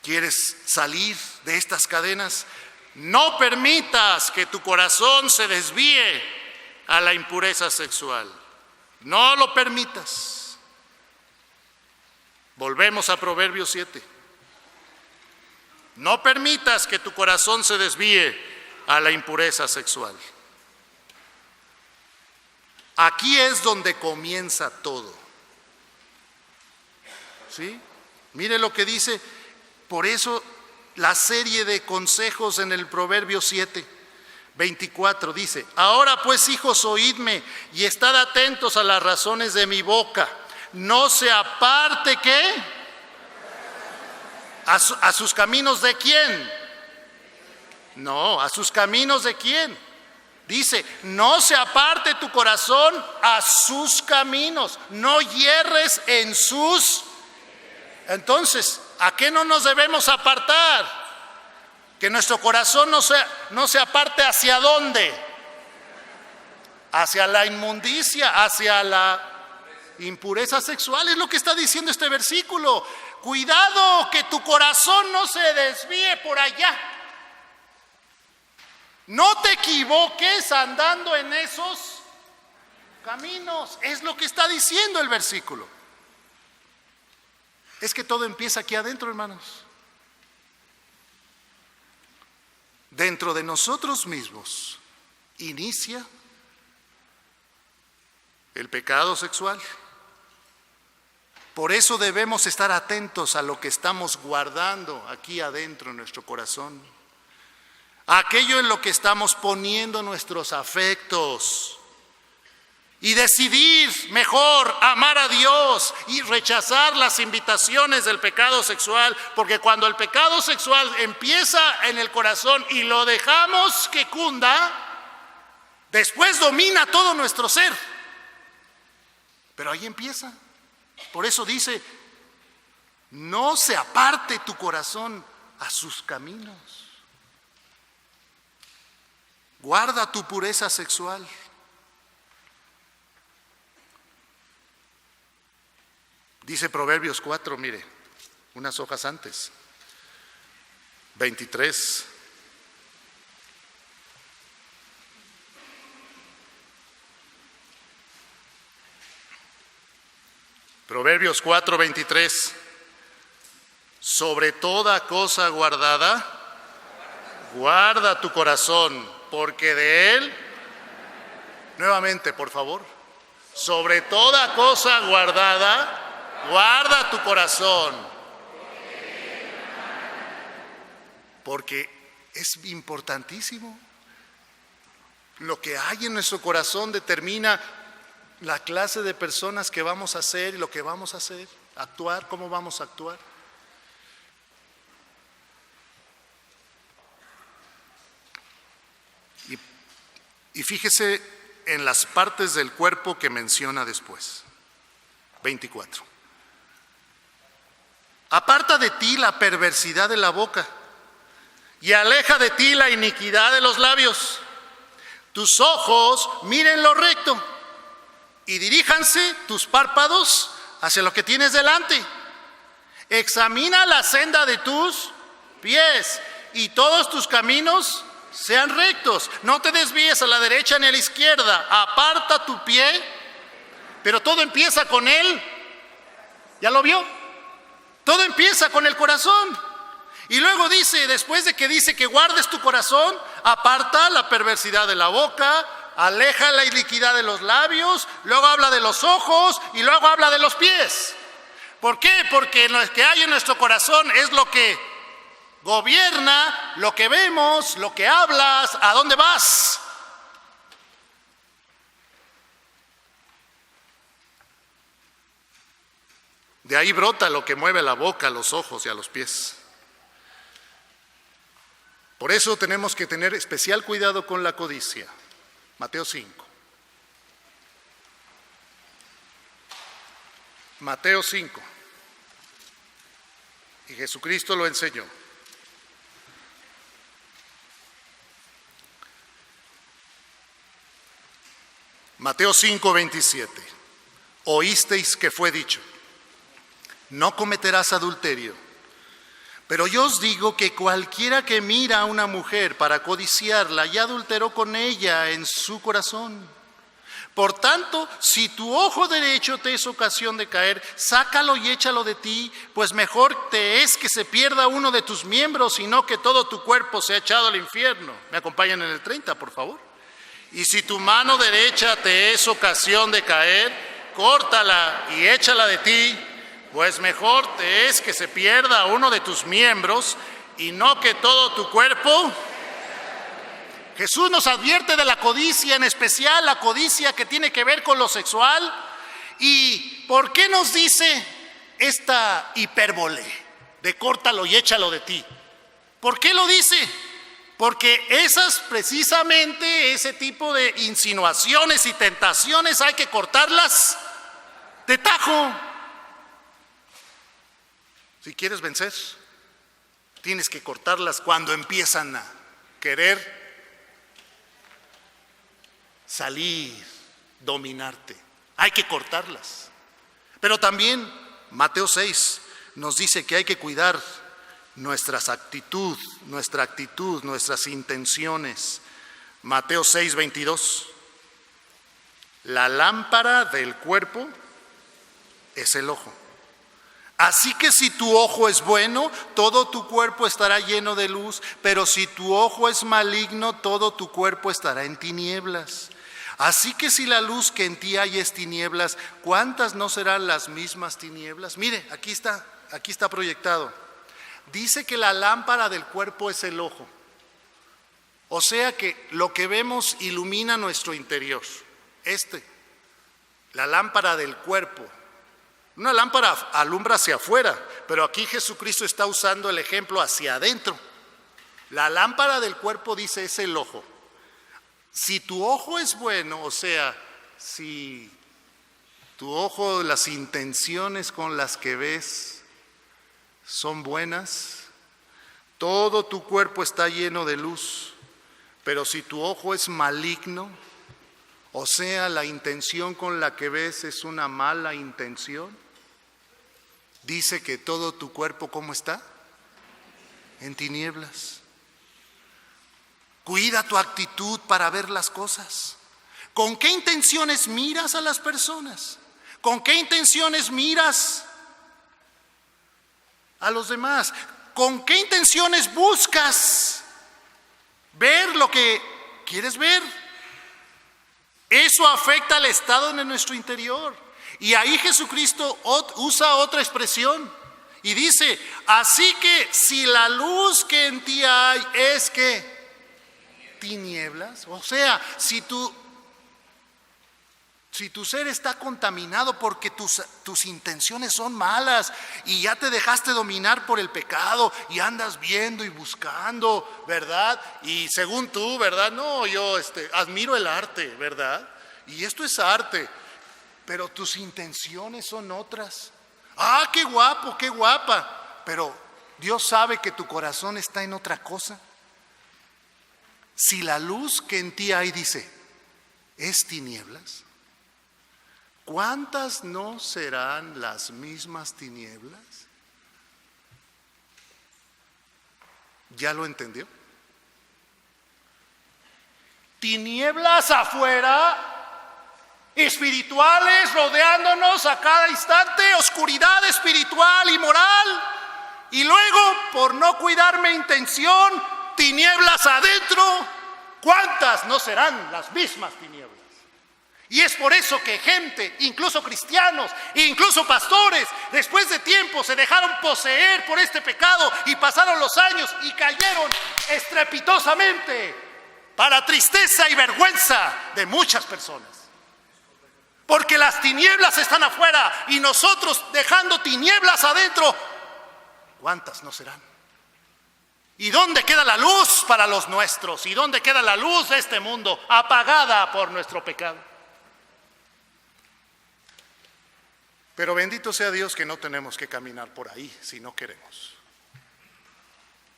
¿Quieres salir de estas cadenas? No permitas que tu corazón se desvíe a la impureza sexual. No lo permitas. Volvemos a Proverbios 7. No permitas que tu corazón se desvíe a la impureza sexual. Aquí es donde comienza todo. ¿Sí? Mire lo que dice. Por eso la serie de consejos en el Proverbio 7. 24 dice, ahora pues hijos oídme y estad atentos a las razones de mi boca, no se aparte ¿qué? ¿A sus caminos de quién? No, ¿a sus caminos de quién? Dice, no se aparte tu corazón a sus caminos, no hierres en sus. Entonces, ¿a qué no nos debemos apartar? Que nuestro corazón no se aparte ¿hacia dónde? Hacia la inmundicia, hacia la impureza sexual. Es lo que está diciendo este versículo. Cuidado que tu corazón no se desvíe por allá. No te equivoques andando en esos caminos. Es lo que está diciendo el versículo. Es que todo empieza aquí adentro, hermanos. Dentro de nosotros mismos inicia el pecado sexual. Por eso debemos estar atentos a lo que estamos guardando aquí adentro en nuestro corazón. Aquello en lo que estamos poniendo nuestros afectos. Y decidir mejor amar a Dios y rechazar las invitaciones del pecado sexual, porque cuando el pecado sexual empieza en el corazón y lo dejamos que cunda, después domina todo nuestro ser. Pero ahí empieza. Por eso dice, no se aparte tu corazón a sus caminos. Guarda tu pureza sexual. Dice Proverbios 4, mire, unas hojas antes, 23. Proverbios 4:23. Sobre toda cosa guardada, guarda tu corazón, porque de él, nuevamente por favor, sobre toda cosa guardada, guarda tu corazón, porque es importantísimo. Lo que hay en nuestro corazón determina la clase de personas que vamos a ser y lo que vamos a hacer, actuar, cómo vamos a actuar. Y fíjese en las partes del cuerpo que menciona después. 24. Aparta de ti la perversidad de la boca y aleja de ti la iniquidad de los labios. Tus ojos miren lo recto y diríjanse tus párpados hacia lo que tienes delante. Examina la senda de tus pies y todos tus caminos sean rectos. No te desvíes a la derecha ni a la izquierda. Aparta tu pie, pero todo empieza con él. ¿Ya lo vio? Todo empieza con el corazón. Y luego dice, después de que dice que guardes tu corazón, aparta la perversidad de la boca, aleja la iniquidad de los labios, luego habla de los ojos y luego habla de los pies. ¿Por qué? Porque lo que hay en nuestro corazón es lo que gobierna lo que vemos, lo que hablas, a dónde vas. De ahí brota lo que mueve la boca, los ojos y a los pies. Por eso tenemos que tener especial cuidado con la codicia. Mateo 5. Mateo 5. Y Jesucristo lo enseñó. Mateo 5:27. Oísteis que fue dicho: no cometerás adulterio. Pero yo os digo que cualquiera que mira a una mujer para codiciarla, ya adulteró con ella en su corazón. Por tanto, si tu ojo derecho te es ocasión de caer, sácalo y échalo de ti, pues mejor te es que se pierda uno de tus miembros y no que todo tu cuerpo sea echado al infierno. ¿Me acompañan en el 30, por favor? Y si tu mano derecha te es ocasión de caer, córtala y échala de ti, pues mejor te es que se pierda uno de tus miembros y no que todo tu cuerpo. Jesús nos advierte de la codicia, en especial la codicia que tiene que ver con lo sexual. ¿Y por qué nos dice esta hipérbole de córtalo y échalo de ti? ¿Por qué lo dice? Porque precisamente ese tipo de insinuaciones y tentaciones hay que cortarlas de tajo. Si quieres vencer, tienes que cortarlas cuando empiezan a querer salir, dominarte. Hay que cortarlas. Pero también Mateo 6 nos dice que hay que cuidar nuestra actitud, nuestras intenciones. Mateo 6:22. La lámpara del cuerpo es el ojo. Así que si tu ojo es bueno, todo tu cuerpo estará lleno de luz, pero si tu ojo es maligno, todo tu cuerpo estará en tinieblas. Así que si la luz que en ti hay es tinieblas, ¿cuántas no serán las mismas tinieblas? Mire, aquí está proyectado. Dice que la lámpara del cuerpo es el ojo. O sea que lo que vemos ilumina nuestro interior. La lámpara del cuerpo. Una lámpara alumbra hacia afuera, pero aquí Jesucristo está usando el ejemplo hacia adentro. La lámpara del cuerpo, dice, es el ojo. Si tu ojo es bueno, o sea, si tu ojo, las intenciones con las que ves son buenas, todo tu cuerpo está lleno de luz. Pero si tu ojo es maligno, o sea, la intención con la que ves es una mala intención, dice que todo tu cuerpo, ¿cómo está? En tinieblas. Cuida tu actitud para ver las cosas. ¿Con qué intenciones miras a las personas? ¿Con qué intenciones miras a los demás? ¿Con qué intenciones buscas ver lo que quieres ver? Eso afecta al estado de nuestro interior. Y ahí Jesucristo usa otra expresión y dice: así que si la luz que en ti hay es que tinieblas, o sea, si tu ser está contaminado porque tus intenciones son malas y ya te dejaste dominar por el pecado y andas viendo y buscando, ¿verdad? Y según tú, ¿verdad? No, yo admiro el arte, ¿verdad? Y esto es arte, pero tus intenciones son otras. Ah, qué guapo, qué guapa, pero Dios sabe que tu corazón está en otra cosa. Si la luz que en ti hay, dice, es tinieblas, ¿cuántas no serán las mismas tinieblas? ¿Ya lo entendió? Tinieblas afuera, espirituales rodeándonos a cada instante, oscuridad espiritual y moral. Y luego, por no cuidar mi intención, tinieblas adentro. ¿Cuántas no serán las mismas tinieblas? Y es por eso que gente, incluso cristianos, incluso pastores, después de tiempo se dejaron poseer por este pecado y pasaron los años y cayeron estrepitosamente, para tristeza y vergüenza de muchas personas. Porque las tinieblas están afuera y nosotros dejando tinieblas adentro, ¿cuántas no serán? ¿Y dónde queda la luz para los nuestros? ¿Y dónde queda la luz de este mundo apagada por nuestro pecado? Pero bendito sea Dios que no tenemos que caminar por ahí si no queremos.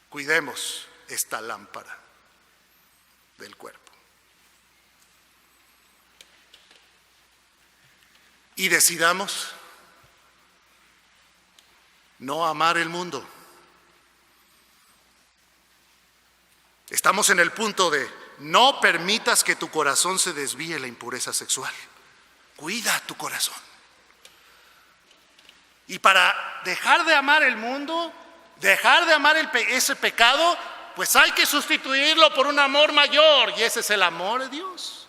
Cuidemos esta lámpara del cuerpo. Y decidamos no amar el mundo. Estamos en el punto de no permitas que tu corazón se desvíe de la impureza sexual. Cuida tu corazón. Y para dejar de amar el mundo, dejar de amar ese pecado, pues hay que sustituirlo por un amor mayor, y ese es el amor de Dios.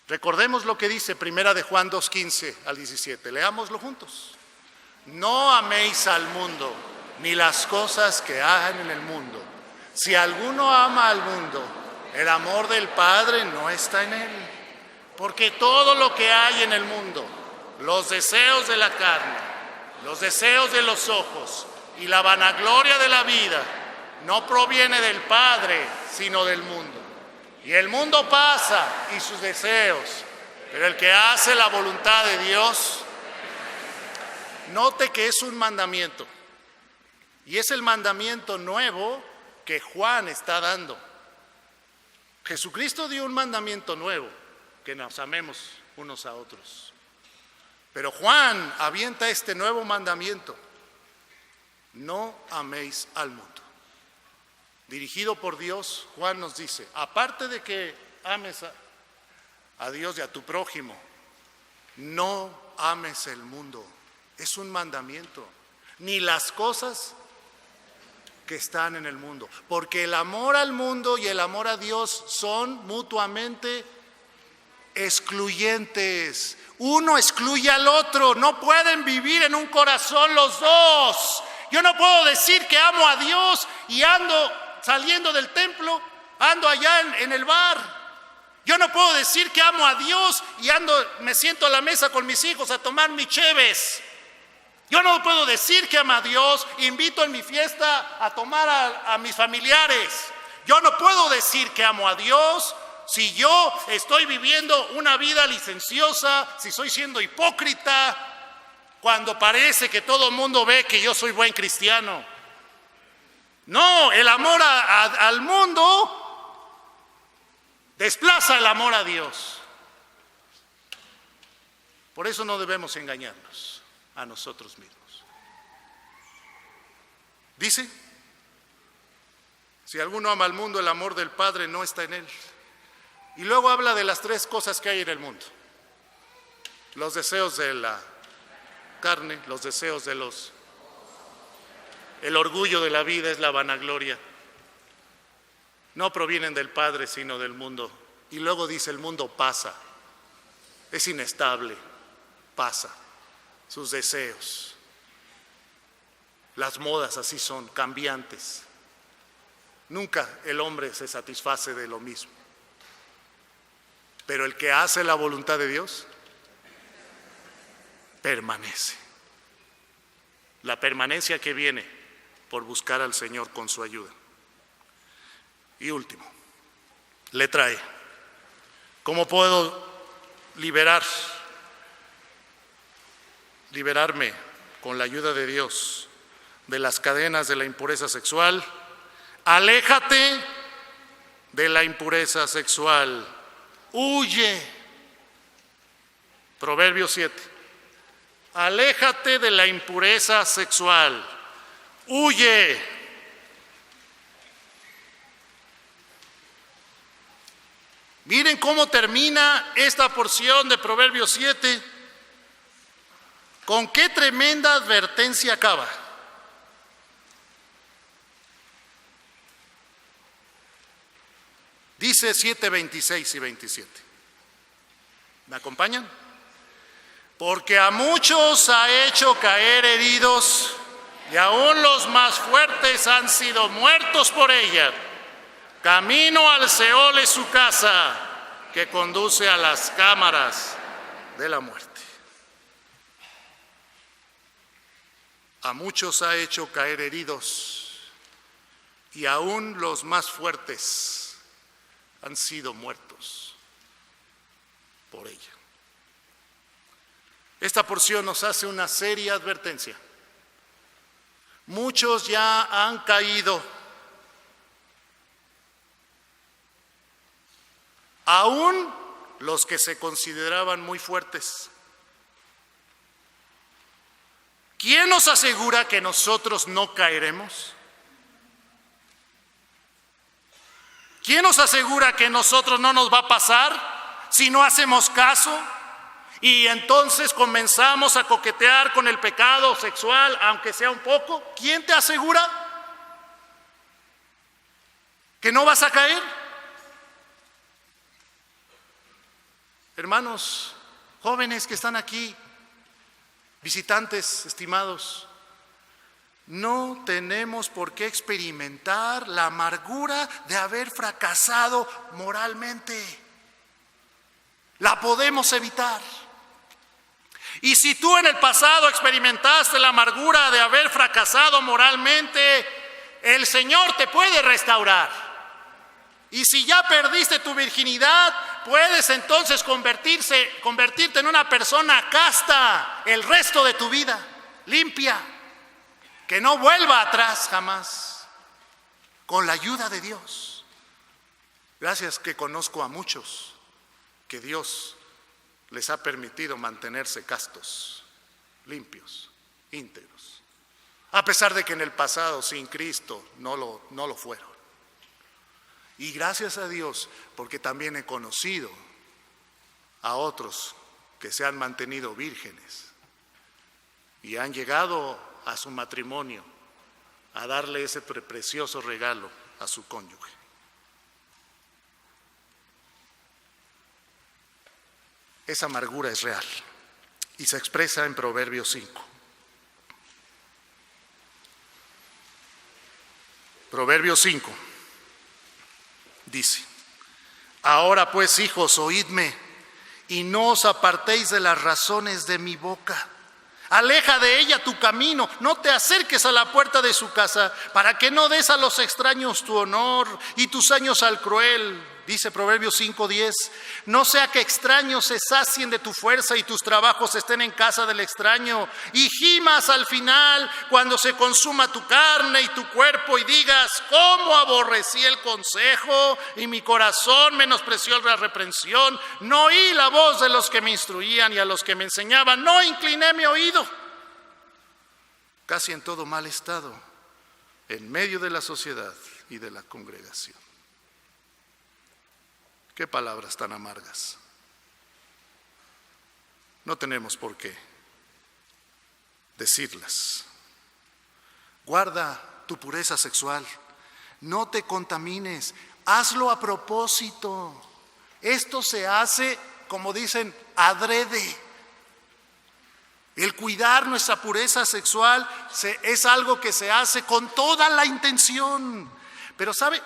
Recordemos lo que dice Primera de Juan 2:15 al 17. Leámoslo juntos. No améis al mundo, ni las cosas que hay en el mundo. Si alguno ama al mundo, el amor del Padre no está en él. Porque todo lo que hay en el mundo, los deseos de la carne, los deseos de los ojos y la vanagloria de la vida, no proviene del Padre, sino del mundo. Y el mundo pasa y sus deseos, pero el que hace la voluntad de Dios, note que es un mandamiento. Y es el mandamiento nuevo que Juan está dando. Jesucristo dio un mandamiento nuevo, que nos amemos unos a otros. Pero Juan avienta este nuevo mandamiento: no améis al mundo. Dirigido por Dios, Juan nos dice, aparte de que ames a Dios y a tu prójimo, no ames el mundo. Es un mandamiento. Ni las cosas que están en el mundo. Porque el amor al mundo y el amor a Dios son mutuamente excluyentes. Uno excluye al otro. No pueden vivir en un corazón los dos. Yo no puedo decir que amo a Dios y ando saliendo del templo, ando allá en el bar. Yo no puedo decir que amo a Dios y me siento a la mesa con mis hijos a tomar mis cheves. Yo no puedo decir que amo a Dios, invito en mi fiesta a tomar a mis familiares. Yo no puedo decir que amo a Dios si yo estoy viviendo una vida licenciosa, si estoy siendo hipócrita, cuando parece que todo el mundo ve que yo soy buen cristiano. No, el amor al mundo desplaza el amor a Dios. Por eso no debemos engañarnos a nosotros mismos. Dice, si alguno ama al mundo, el amor del Padre no está en él. Y luego habla de las tres cosas que hay en el mundo. Los deseos de la carne, los deseos de el orgullo de la vida es la vanagloria. No provienen del Padre, sino del mundo. Y luego dice, el mundo pasa, es inestable, pasa. Sus deseos, las modas así son, cambiantes. Nunca el hombre se satisface de lo mismo. Pero el que hace la voluntad de Dios permanece. La permanencia que viene por buscar al Señor con su ayuda. Y último, letra E. ¿Cómo puedo liberarme con la ayuda de Dios de las cadenas de la impureza sexual? Aléjate de la impureza sexual. Huye. Proverbios 7. Aléjate de la impureza sexual. Huye. Miren cómo termina esta porción de Proverbios 7. Con qué tremenda advertencia acaba. Dice 7, 26 y 27. ¿Me acompañan? Porque a muchos ha hecho caer heridos y aún los más fuertes han sido muertos por ella. Camino al Seol es su casa, que conduce a las cámaras de la muerte. A muchos ha hecho caer heridos y aún los más fuertes han sido muertos por ella. Esta porción nos hace una seria advertencia. Muchos ya han caído, aún los que se consideraban muy fuertes. ¿Quién nos asegura que nosotros no caeremos? ¿Quién nos asegura que a nosotros no nos va a pasar si no hacemos caso y entonces comenzamos a coquetear con el pecado sexual, aunque sea un poco? ¿Quién te asegura que no vas a caer? Hermanos jóvenes que están aquí, visitantes estimados, no tenemos por qué experimentar la amargura de haber fracasado moralmente. La podemos evitar. Y si tú en el pasado experimentaste la amargura de haber fracasado moralmente, el Señor te puede restaurar. Y si ya perdiste tu virginidad, puedes entonces convertirte en una persona casta el resto de tu vida, limpia, que no vuelva atrás jamás, con la ayuda de Dios. Gracias que conozco a muchos que Dios les ha permitido mantenerse castos, limpios, íntegros, a pesar de que en el pasado sin Cristo no lo fueron. Y gracias a Dios, porque también he conocido a otros que se han mantenido vírgenes y han llegado a su matrimonio a darle ese precioso regalo a su cónyuge. Esa amargura es real y se expresa en Proverbios 5. Proverbios 5 dice: ahora pues, hijos, oídme y no os apartéis de las razones de mi boca. Aleja de ella tu camino, no te acerques a la puerta de su casa, para que no des a los extraños tu honor y tus años al cruel. Dice Proverbios 5:10, no sea que extraños se sacien de tu fuerza y tus trabajos estén en casa del extraño, y gimas al final cuando se consuma tu carne y tu cuerpo, y digas: cómo aborrecí el consejo y mi corazón menospreció la reprensión. No oí la voz de los que me instruían y a los que me enseñaban no incliné mi oído. Casi en todo mal estado, en medio de la sociedad y de la congregación. Qué palabras tan amargas. no tenemos por qué decirlas. Guarda tu pureza sexual, no te contamines, hazlo a propósito. Esto se hace, como dicen, adrede. El cuidar nuestra pureza sexual es algo que se hace con toda la intención. Pero ¿sabe?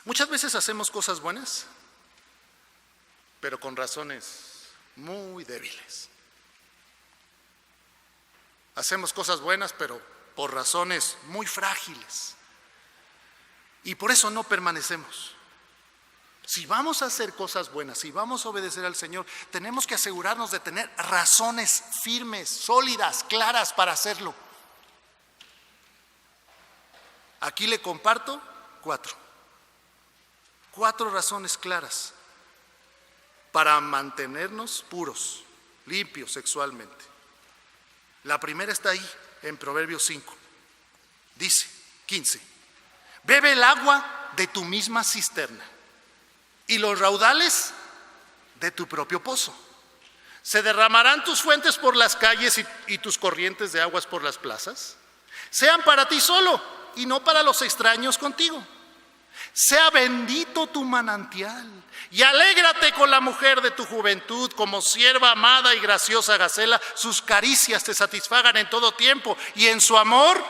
Muchas veces hacemos cosas buenas, pero con razones muy débiles. Hacemos cosas buenas, pero por razones muy frágiles. Y por eso no permanecemos. Si vamos a hacer cosas buenas, si vamos a obedecer al Señor, tenemos que asegurarnos de tener razones firmes, sólidas, claras para hacerlo. Aquí le comparto 4 razones claras para mantenernos puros, limpios sexualmente. La primera está ahí, en Proverbios 5. Dice, 15, bebe el agua de tu misma cisterna y los raudales de tu propio pozo. ¿Se derramarán tus fuentes por las calles y tus corrientes de aguas por las plazas? Sean para ti solo y no para los extraños contigo. Sea bendito tu manantial y alégrate con la mujer de tu juventud, como sierva amada y graciosa Gacela. Sus caricias te satisfagan en todo tiempo y en su amor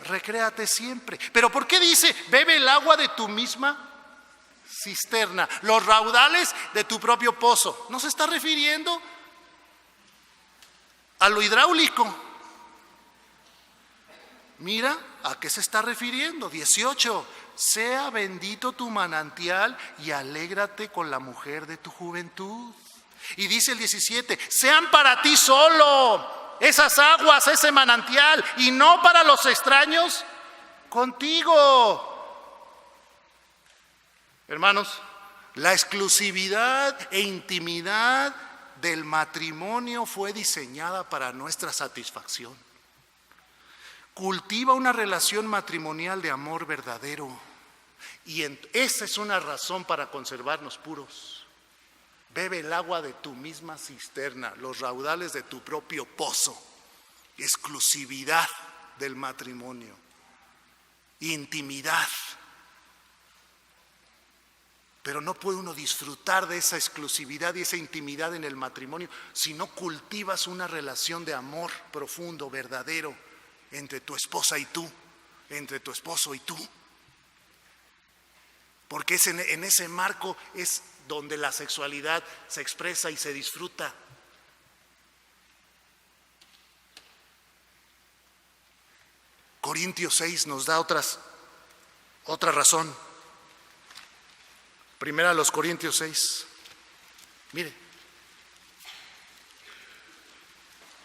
recréate siempre. ¿Pero por qué dice, bebe el agua de tu misma cisterna, los raudales de tu propio pozo? ¿No se está refiriendo a lo hidráulico? Mira, ¿a qué se está refiriendo? 18, sea bendito tu manantial y alégrate con la mujer de tu juventud. Y dice el 17, sean para ti solo esas aguas, ese manantial, y no para los extraños contigo. Hermanos, la exclusividad e intimidad del matrimonio fue diseñada para nuestra satisfacción. Cultiva una relación matrimonial de amor verdadero, y esa es una razón para conservarnos puros. Bebe el agua de tu misma cisterna, los raudales de tu propio pozo. Exclusividad del matrimonio, intimidad. Pero no puede uno disfrutar de esa exclusividad y esa intimidad en el matrimonio si no cultivas una relación de amor profundo, verdadero, entre tu esposa y tú, entre tu esposo y tú. Porque es en ese marco es donde la sexualidad se expresa y se disfruta. Corintios 6 nos da otra razón. Primera a los Corintios 6. Mire,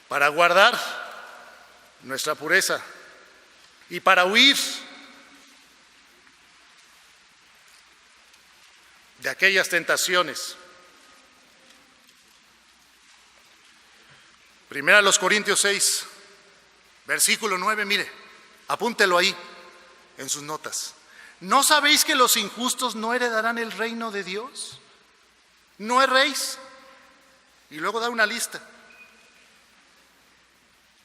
para guardar nuestra pureza y para huir de aquellas tentaciones. Primera a los Corintios 6, versículo 9, mire, apúntelo ahí en sus notas. ¿No sabéis que los injustos no heredarán el reino de Dios? ¿No erréis? Y luego da una lista.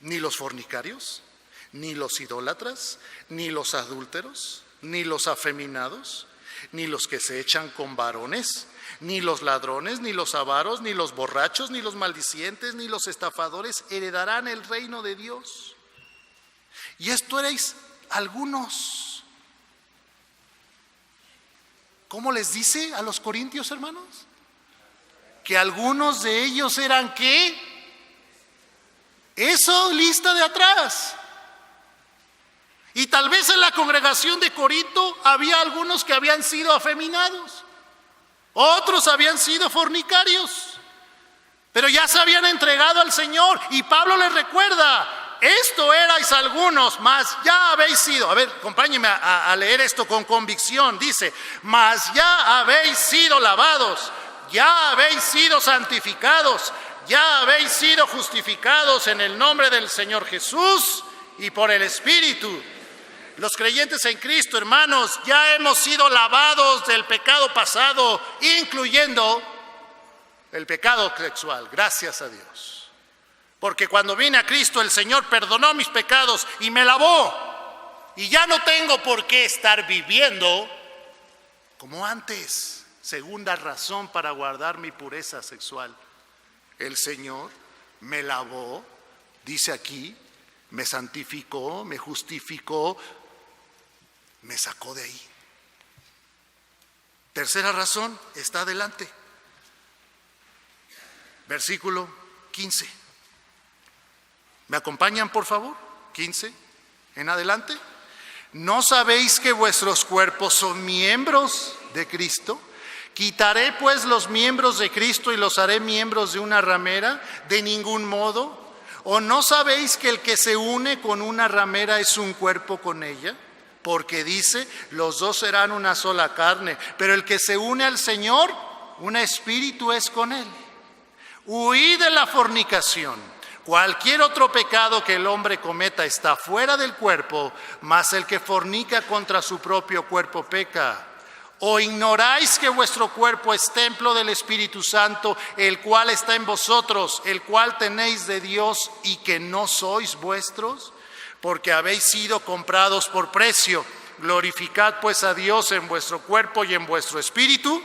Ni los fornicarios, ni los idólatras, ni los adúlteros, ni los afeminados, ni los que se echan con varones, ni los ladrones, ni los avaros, ni los borrachos, ni los maldicientes, ni los estafadores heredarán el reino de Dios. Y esto erais algunos. ¿Cómo les dice a los corintios, hermanos? Que algunos de ellos eran ¿qué? Eso, lista de atrás. Y tal vez en la congregación de Corinto había algunos que habían sido afeminados, otros habían sido fornicarios, pero ya se habían entregado al Señor. Y Pablo les recuerda, esto erais algunos, mas ya habéis sido. A ver, acompáñenme a leer esto con convicción. Dice, mas ya habéis sido lavados, ya habéis sido santificados, ya habéis sido justificados en el nombre del Señor Jesús y por el Espíritu. Los creyentes en Cristo, hermanos, ya hemos sido lavados del pecado pasado, incluyendo el pecado sexual, gracias a Dios. Porque cuando vine a Cristo, el Señor perdonó mis pecados y me lavó. Y ya no tengo por qué estar viviendo como antes. Segunda razón para guardar mi pureza sexual. El Señor me lavó, dice aquí, me santificó, me justificó, me sacó de ahí. Tercera razón está adelante. Versículo 15. ¿Me acompañan, por favor? 15 en adelante. ¿No sabéis que vuestros cuerpos son miembros de Cristo? ¿Quitaré pues los miembros de Cristo y los haré miembros de una ramera? De ningún modo. ¿O no sabéis que el que se une con una ramera es un cuerpo con ella? Porque dice, los dos serán una sola carne. Pero el que se une al Señor, un espíritu es con él. Huid de la fornicación. Cualquier otro pecado que el hombre cometa está fuera del cuerpo, mas el que fornica contra su propio cuerpo peca. ¿O ignoráis que vuestro cuerpo es templo del Espíritu Santo, el cual está en vosotros, el cual tenéis de Dios y que no sois vuestros? Porque habéis sido comprados por precio. Glorificad pues a Dios en vuestro cuerpo y en vuestro espíritu.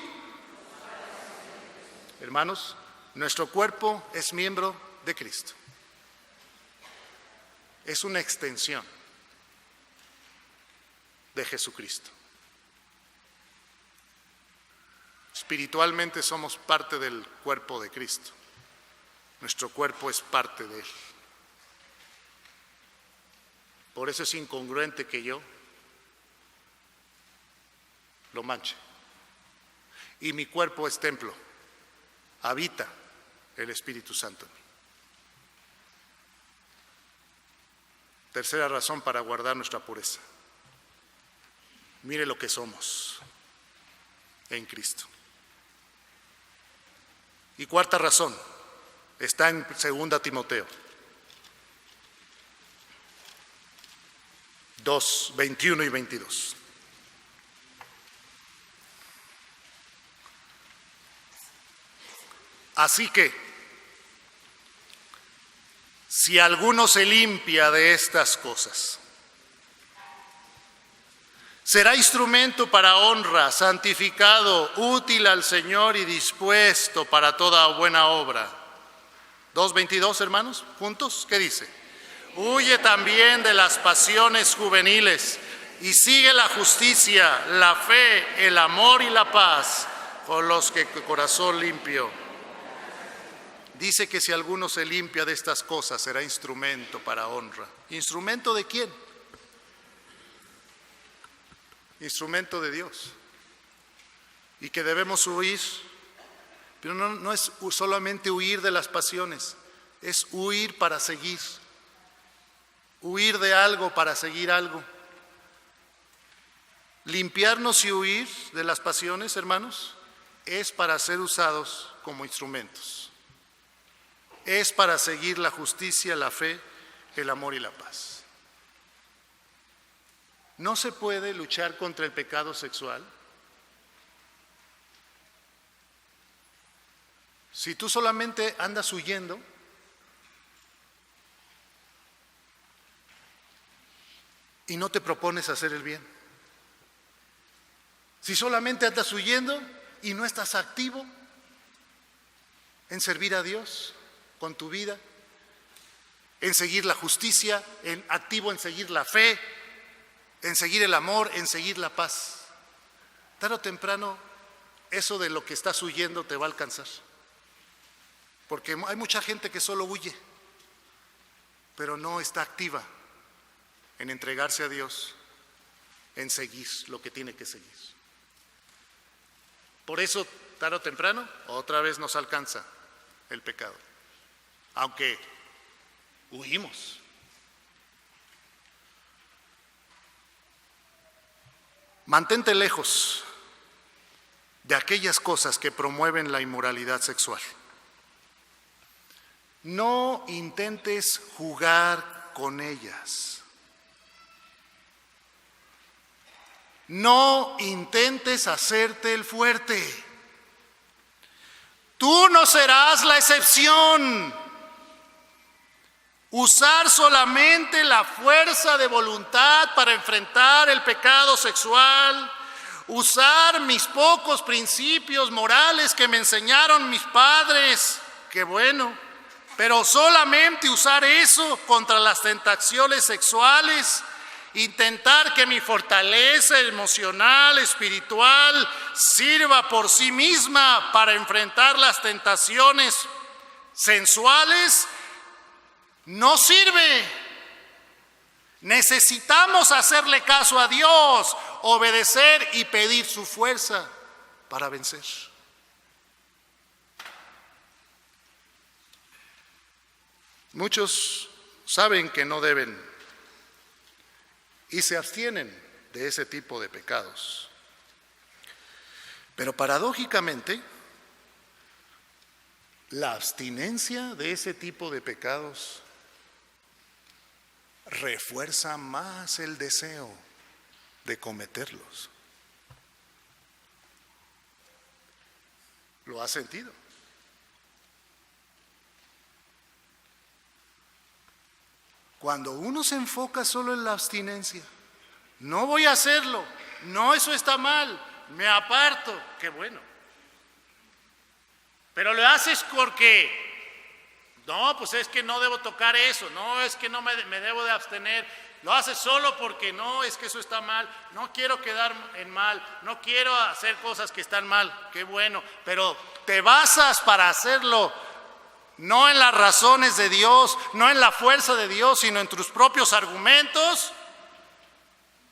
Hermanos, nuestro cuerpo es miembro de Cristo. Es una extensión de Jesucristo. Espiritualmente somos parte del cuerpo de Cristo. Nuestro cuerpo es parte de Él. Por eso es incongruente que yo lo manche. Y mi cuerpo es templo. Habita el Espíritu Santo en mí. Tercera razón para guardar nuestra pureza. Mire lo que somos en Cristo. Y cuarta razón, está en 2 Timoteo 2, 21 y 22. Así que, si alguno se limpia de estas cosas, será instrumento para honra, santificado, útil al Señor y dispuesto para toda buena obra. 2:22, hermanos, juntos, ¿qué dice? Huye también de las pasiones juveniles y sigue la justicia, la fe, el amor y la paz con los que corazón limpio. Dice que si alguno se limpia de estas cosas será instrumento para honra. ¿Instrumento de quién? Instrumento de Dios. Y que debemos huir, pero no es solamente huir de las pasiones, es huir para seguir. Huir de algo para seguir algo. Limpiarnos y huir de las pasiones, hermanos, es para ser usados como instrumentos. Es para seguir la justicia, la fe, el amor y la paz. No se puede luchar contra el pecado sexual si tú solamente andas huyendo y no te propones hacer el bien. Si solamente andas huyendo y no estás activo en servir a Dios con tu vida, en seguir la justicia, activo en seguir la fe, en seguir el amor, en seguir la paz. Tarde o temprano, eso de lo que estás huyendo te va a alcanzar. Porque hay mucha gente que solo huye, pero no está activa en entregarse a Dios, en seguir lo que tiene que seguir. Por eso, tarde o temprano, otra vez nos alcanza el pecado. Aunque huimos. Mantente lejos de aquellas cosas que promueven la inmoralidad sexual. No intentes jugar con ellas. No intentes hacerte el fuerte. Tú no serás la excepción. Usar solamente la fuerza de voluntad para enfrentar el pecado sexual, usar mis pocos principios morales que me enseñaron mis padres, qué bueno, pero solamente usar eso contra las tentaciones sexuales, intentar que mi fortaleza emocional, espiritual, sirva por sí misma para enfrentar las tentaciones sensuales, no sirve. Necesitamos hacerle caso a Dios, obedecer y pedir su fuerza para vencer. Muchos saben que no deben y se abstienen de ese tipo de pecados. Pero paradójicamente, la abstinencia de ese tipo de pecados refuerza más el deseo de cometerlos. ¿Lo has sentido? Cuando uno se enfoca solo en la abstinencia, no voy a hacerlo, no, eso está mal, me aparto, qué bueno. Pero lo haces porque no, pues es que no debo tocar eso, no, es que no me debo de abstener, lo haces solo porque no, es que eso está mal, no quiero quedar en mal, no quiero hacer cosas que están mal, qué bueno, pero te basas para hacerlo no en las razones de Dios, no en la fuerza de Dios, sino en tus propios argumentos,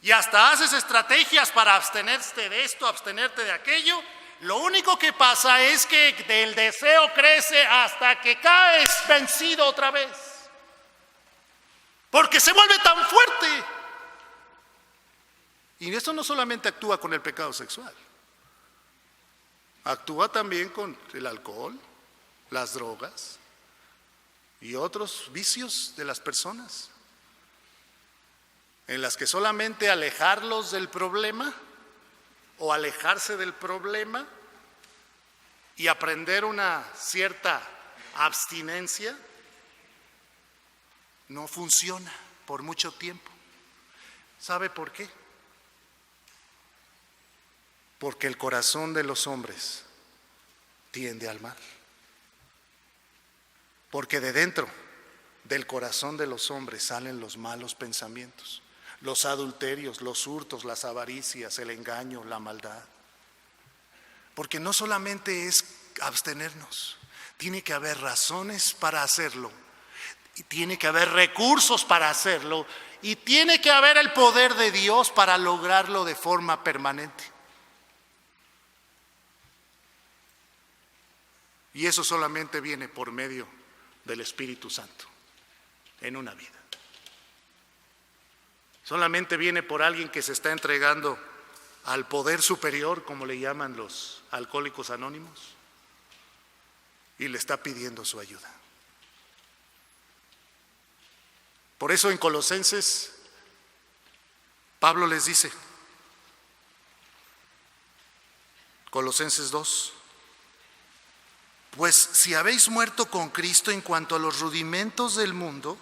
y hasta haces estrategias para abstenerte de esto, abstenerte de aquello. Lo único que pasa es que el deseo crece hasta que caes vencido otra vez, porque se vuelve tan fuerte. Y esto no solamente actúa con el pecado sexual, actúa también con el alcohol, las drogas y otros vicios de las personas, en las que solamente alejarlos del problema o alejarse del problema y aprender una cierta abstinencia no funciona por mucho tiempo. ¿Sabe por qué? Porque el corazón de los hombres tiende al mal. Porque de dentro del corazón de los hombres salen los malos pensamientos, los adulterios, los hurtos, las avaricias, el engaño, la maldad. Porque no solamente es abstenernos, tiene que haber razones para hacerlo, y tiene que haber recursos para hacerlo, y tiene que haber el poder de Dios para lograrlo de forma permanente. Y eso solamente viene por medio del Espíritu Santo en una vida. Solamente viene por alguien que se está entregando al poder superior, como le llaman los alcohólicos anónimos, y le está pidiendo su ayuda. Por eso en Colosenses, Pablo les dice, Colosenses 2, pues si habéis muerto con Cristo en cuanto a los rudimentos del mundo,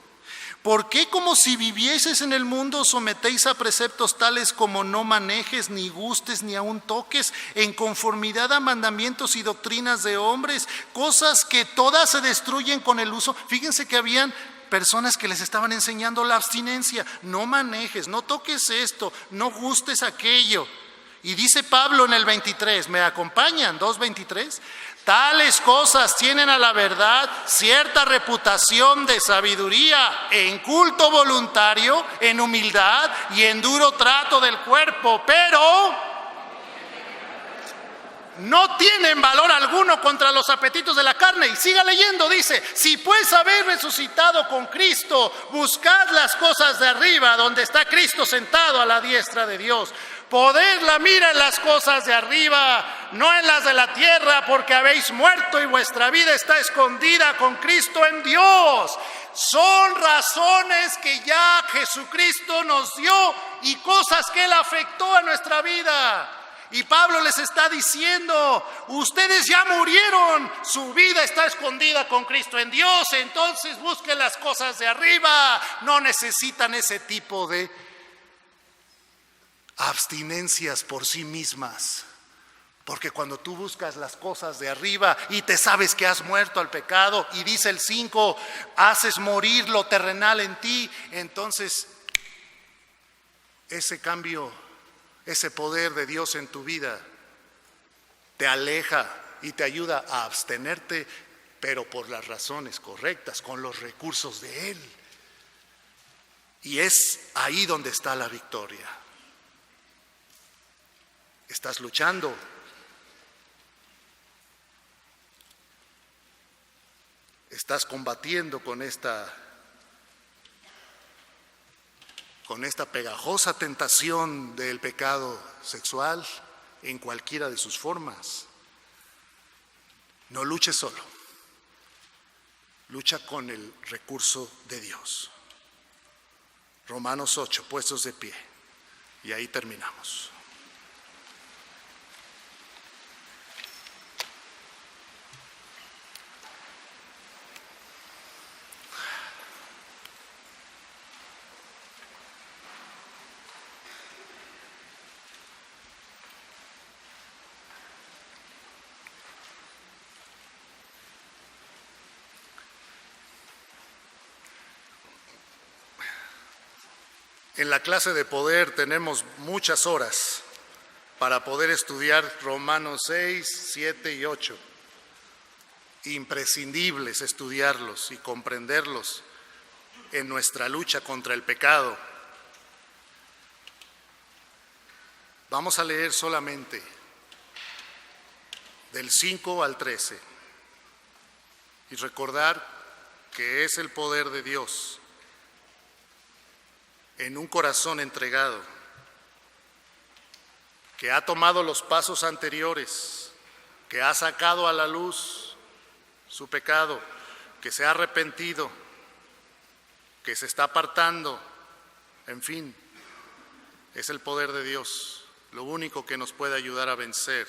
¿por qué como si vivieses en el mundo os sometéis a preceptos tales como no manejes, ni gustes, ni aun toques, en conformidad a mandamientos y doctrinas de hombres, cosas que todas se destruyen con el uso? Fíjense que habían personas que les estaban enseñando la abstinencia. No manejes, no toques esto, no gustes aquello. Y dice Pablo en el 23, ¿me acompañan? 2:23. Tales cosas tienen a la verdad cierta reputación de sabiduría, en culto voluntario, en humildad y en duro trato del cuerpo, pero no tienen valor alguno contra los apetitos de la carne. Y siga leyendo, dice, si pues habéis resucitado con Cristo, buscad las cosas de arriba, donde está Cristo sentado a la diestra de Dios. Poned la mira en las cosas de arriba, no en las de la tierra, porque habéis muerto y vuestra vida está escondida con Cristo en Dios. Son razones que ya Jesucristo nos dio y cosas que Él afectó a nuestra vida. Y Pablo les está diciendo, ustedes ya murieron, su vida está escondida con Cristo en Dios, entonces busquen las cosas de arriba, no necesitan ese tipo de abstinencias por sí mismas. Porque cuando tú buscas las cosas de arriba y te sabes que has muerto al pecado, y dice el 5, haces morir lo terrenal en ti, entonces ese cambio, ese poder de Dios en tu vida te aleja y te ayuda a abstenerte, pero por las razones correctas, con los recursos de Él. Y es ahí donde está la victoria. Estás luchando. Estás combatiendo con esta pegajosa tentación del pecado sexual en cualquiera de sus formas. No luches solo, lucha con el recurso de Dios. Romanos 8, puestos de pie, y ahí terminamos. En la clase de poder tenemos muchas horas para poder estudiar Romanos 6, 7 y 8. Imprescindibles estudiarlos y comprenderlos en nuestra lucha contra el pecado. Vamos a leer solamente del 5 al 13 y recordar que es el poder de Dios en un corazón entregado, que ha tomado los pasos anteriores, que ha sacado a la luz su pecado, que se ha arrepentido, que se está apartando, en fin, es el poder de Dios, lo único que nos puede ayudar a vencer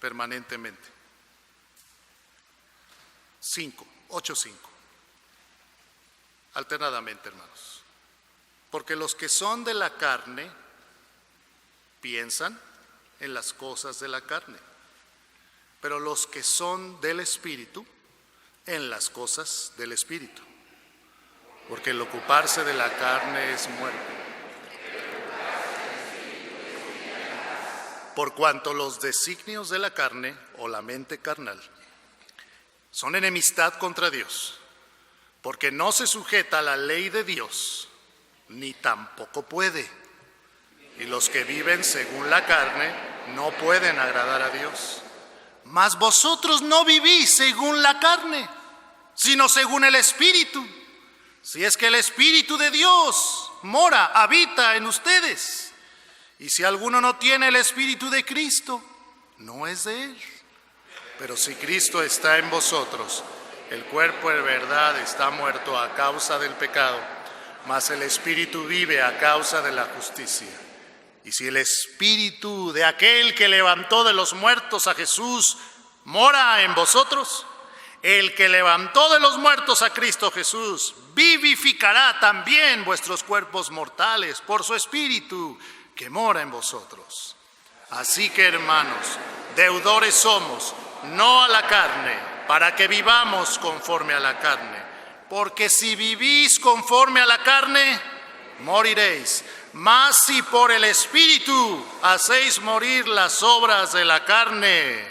permanentemente. 8:5, alternadamente, hermanos. Porque los que son de la carne piensan en las cosas de la carne, pero los que son del Espíritu en las cosas del Espíritu. Porque el ocuparse de la carne es muerte. Por cuanto los designios de la carne o la mente carnal son enemistad contra Dios, porque no se sujeta a la ley de Dios, ni tampoco puede. Y los que viven según la carne no pueden agradar a Dios. Mas vosotros no vivís según la carne, sino según el Espíritu. Si es que el Espíritu de Dios mora, habita en ustedes. Y si alguno no tiene el Espíritu de Cristo, no es de Él. Pero si Cristo está en vosotros, el cuerpo en verdad está muerto a causa del pecado, mas el Espíritu vive a causa de la justicia. Y si el Espíritu de aquel que levantó de los muertos a Jesús mora en vosotros, el que levantó de los muertos a Cristo Jesús vivificará también vuestros cuerpos mortales por su Espíritu que mora en vosotros. Así que, hermanos, deudores somos, no a la carne, para que vivamos conforme a la carne. Porque si vivís conforme a la carne, moriréis. Mas si por el Espíritu hacéis morir las obras de la carne,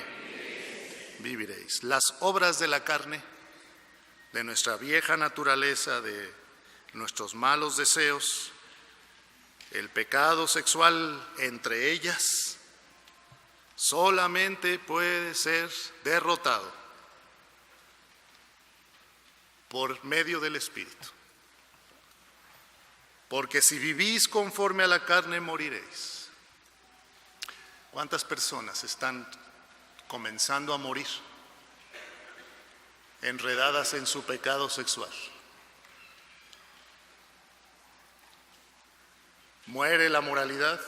viviréis. Las obras de la carne, de nuestra vieja naturaleza, de nuestros malos deseos, el pecado sexual entre ellas, solamente puede ser derrotado por medio del Espíritu. Porque si vivís conforme a la carne, moriréis. ¿Cuántas personas están comenzando a morir enredadas en su pecado sexual? Muere la moralidad,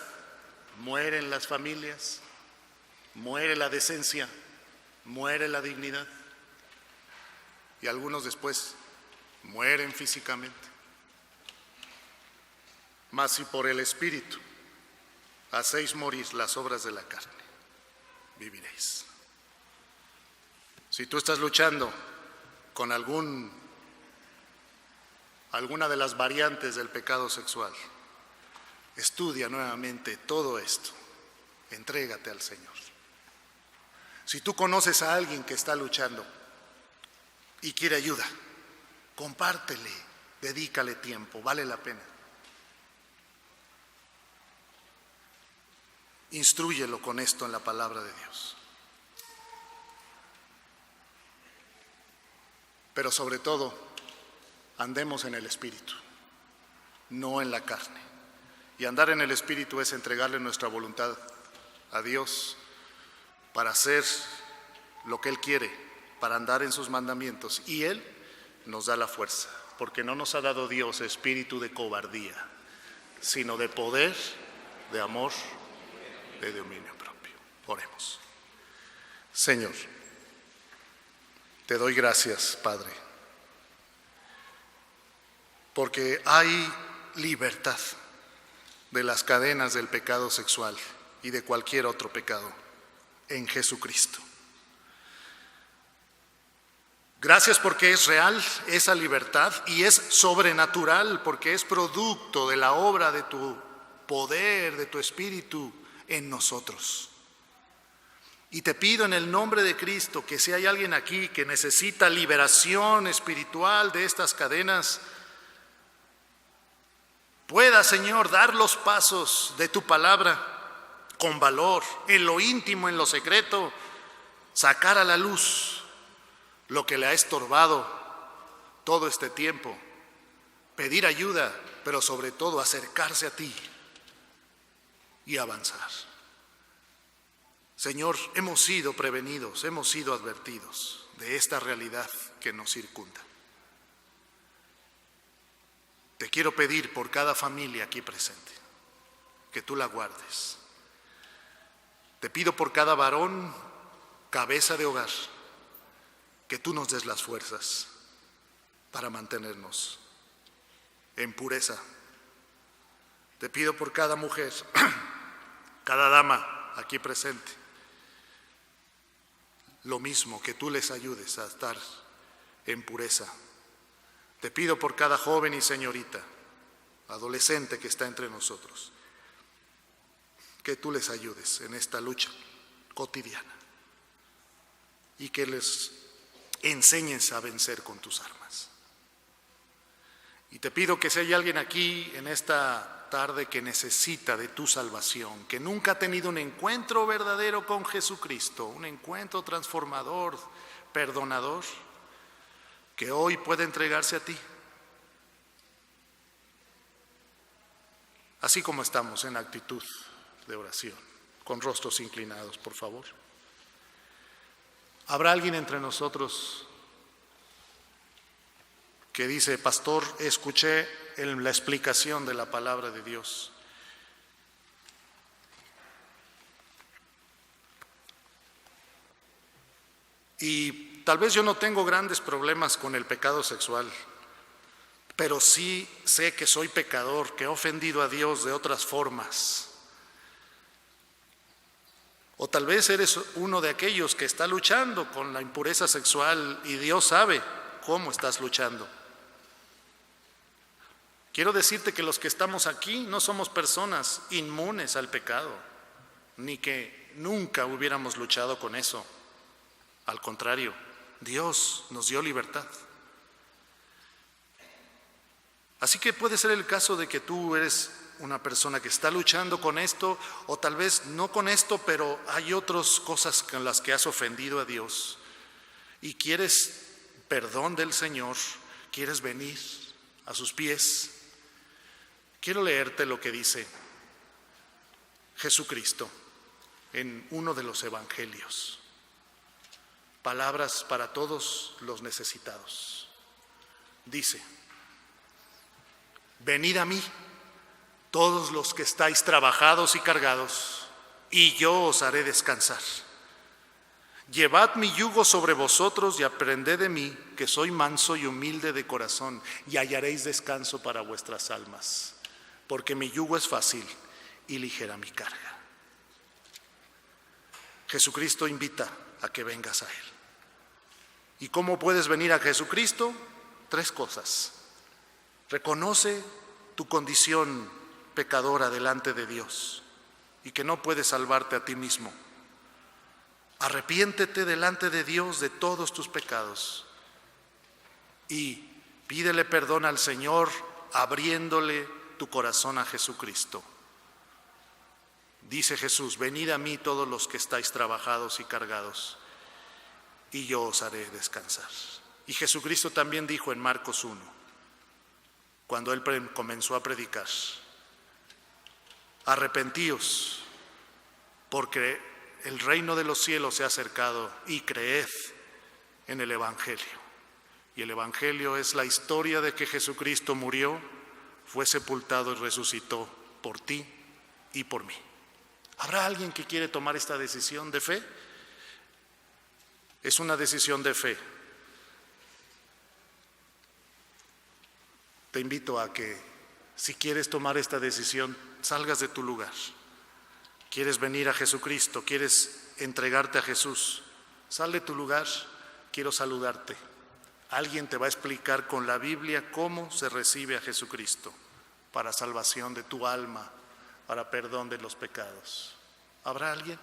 mueren las familias, muere la decencia, muere la dignidad. Y algunos después mueren físicamente. Mas si por el Espíritu hacéis morir las obras de la carne, viviréis. Si tú estás luchando con alguna de las variantes del pecado sexual, estudia nuevamente todo esto, entrégate al Señor. Si tú conoces a alguien que está luchando y quiere ayuda, compártele, dedícale tiempo, vale la pena. Instrúyelo con esto en la palabra de Dios. Pero sobre todo, andemos en el Espíritu, no en la carne. Y andar en el Espíritu es entregarle nuestra voluntad a Dios para hacer lo que Él quiere, para andar en sus mandamientos. Y Él nos da la fuerza, porque no nos ha dado Dios espíritu de cobardía, sino de poder, de amor, de dominio propio. Oremos. Señor, te doy gracias, Padre, porque hay libertad de las cadenas del pecado sexual y de cualquier otro pecado en Jesucristo. Gracias porque es real esa libertad y es sobrenatural porque es producto de la obra de tu poder, de tu Espíritu en nosotros. Y te pido en el nombre de Cristo que si hay alguien aquí que necesita liberación espiritual de estas cadenas, pueda, Señor, dar los pasos de tu palabra con valor, en lo íntimo, en lo secreto, sacar a la luz lo que le ha estorbado todo este tiempo, pedir ayuda, pero sobre todo acercarse a ti y avanzar. Señor, hemos sido prevenidos, hemos sido advertidos de esta realidad que nos circunda. Te quiero pedir por cada familia aquí presente, que tú la guardes. Te pido por cada varón, cabeza de hogar, que tú nos des las fuerzas para mantenernos en pureza. Te pido por cada mujer, cada dama aquí presente, lo mismo, que tú les ayudes a estar en pureza. Te pido por cada joven y señorita, adolescente que está entre nosotros, que tú les ayudes en esta lucha cotidiana y que les enseñes a vencer con tus armas. Y te pido que si hay alguien aquí en esta tarde que necesita de tu salvación, que nunca ha tenido un encuentro verdadero con Jesucristo, un encuentro transformador, perdonador, que hoy puede entregarse a ti. Así como estamos en actitud de oración, con rostros inclinados, por favor. ¿Habrá alguien entre nosotros que dice: pastor, escuché la explicación de la palabra de Dios? Y tal vez yo no tengo grandes problemas con el pecado sexual, pero sí sé que soy pecador, que he ofendido a Dios de otras formas. O tal vez eres uno de aquellos que está luchando con la impureza sexual y Dios sabe cómo estás luchando. Quiero decirte que los que estamos aquí no somos personas inmunes al pecado, ni que nunca hubiéramos luchado con eso. Al contrario, Dios nos dio libertad. Así que puede ser el caso de que tú eres una persona que está luchando con esto, o tal vez no con esto, pero hay otras cosas con las que has ofendido a Dios y quieres perdón del Señor, quieres venir a sus pies. Quiero leerte lo que dice Jesucristo en uno de los evangelios. Palabras para todos los necesitados. Dice: venid a mí, todos los que estáis trabajados y cargados, y yo os haré descansar. Llevad mi yugo sobre vosotros y aprended de mí, que soy manso y humilde de corazón, y hallaréis descanso para vuestras almas, porque mi yugo es fácil y ligera mi carga. Jesucristo invita a que vengas a Él. ¿Y cómo puedes venir a Jesucristo? 3 cosas. Reconoce tu condición pecadora delante de Dios y que no puedes salvarte a ti mismo. Arrepiéntete delante de Dios de todos tus pecados y pídele perdón al Señor abriéndole tu corazón a Jesucristo. Dice Jesús: venid a mí todos los que estáis trabajados y cargados, y yo os haré descansar. Y Jesucristo también dijo en Marcos 1, cuando Él comenzó a predicar: arrepentíos, porque el reino de los cielos se ha acercado, y creed en el Evangelio. Y el Evangelio es la historia de que Jesucristo murió, fue sepultado y resucitó por ti y por mí. ¿Habrá alguien que quiere tomar esta decisión de fe? Es una decisión de fe. Te invito a que, si quieres tomar esta decisión, salgas de tu lugar. ¿Quieres venir a Jesucristo? ¿Quieres entregarte a Jesús? Sal de tu lugar, quiero saludarte. Alguien te va a explicar con la Biblia cómo se recibe a Jesucristo para salvación de tu alma, para perdón de los pecados. ¿Habrá alguien?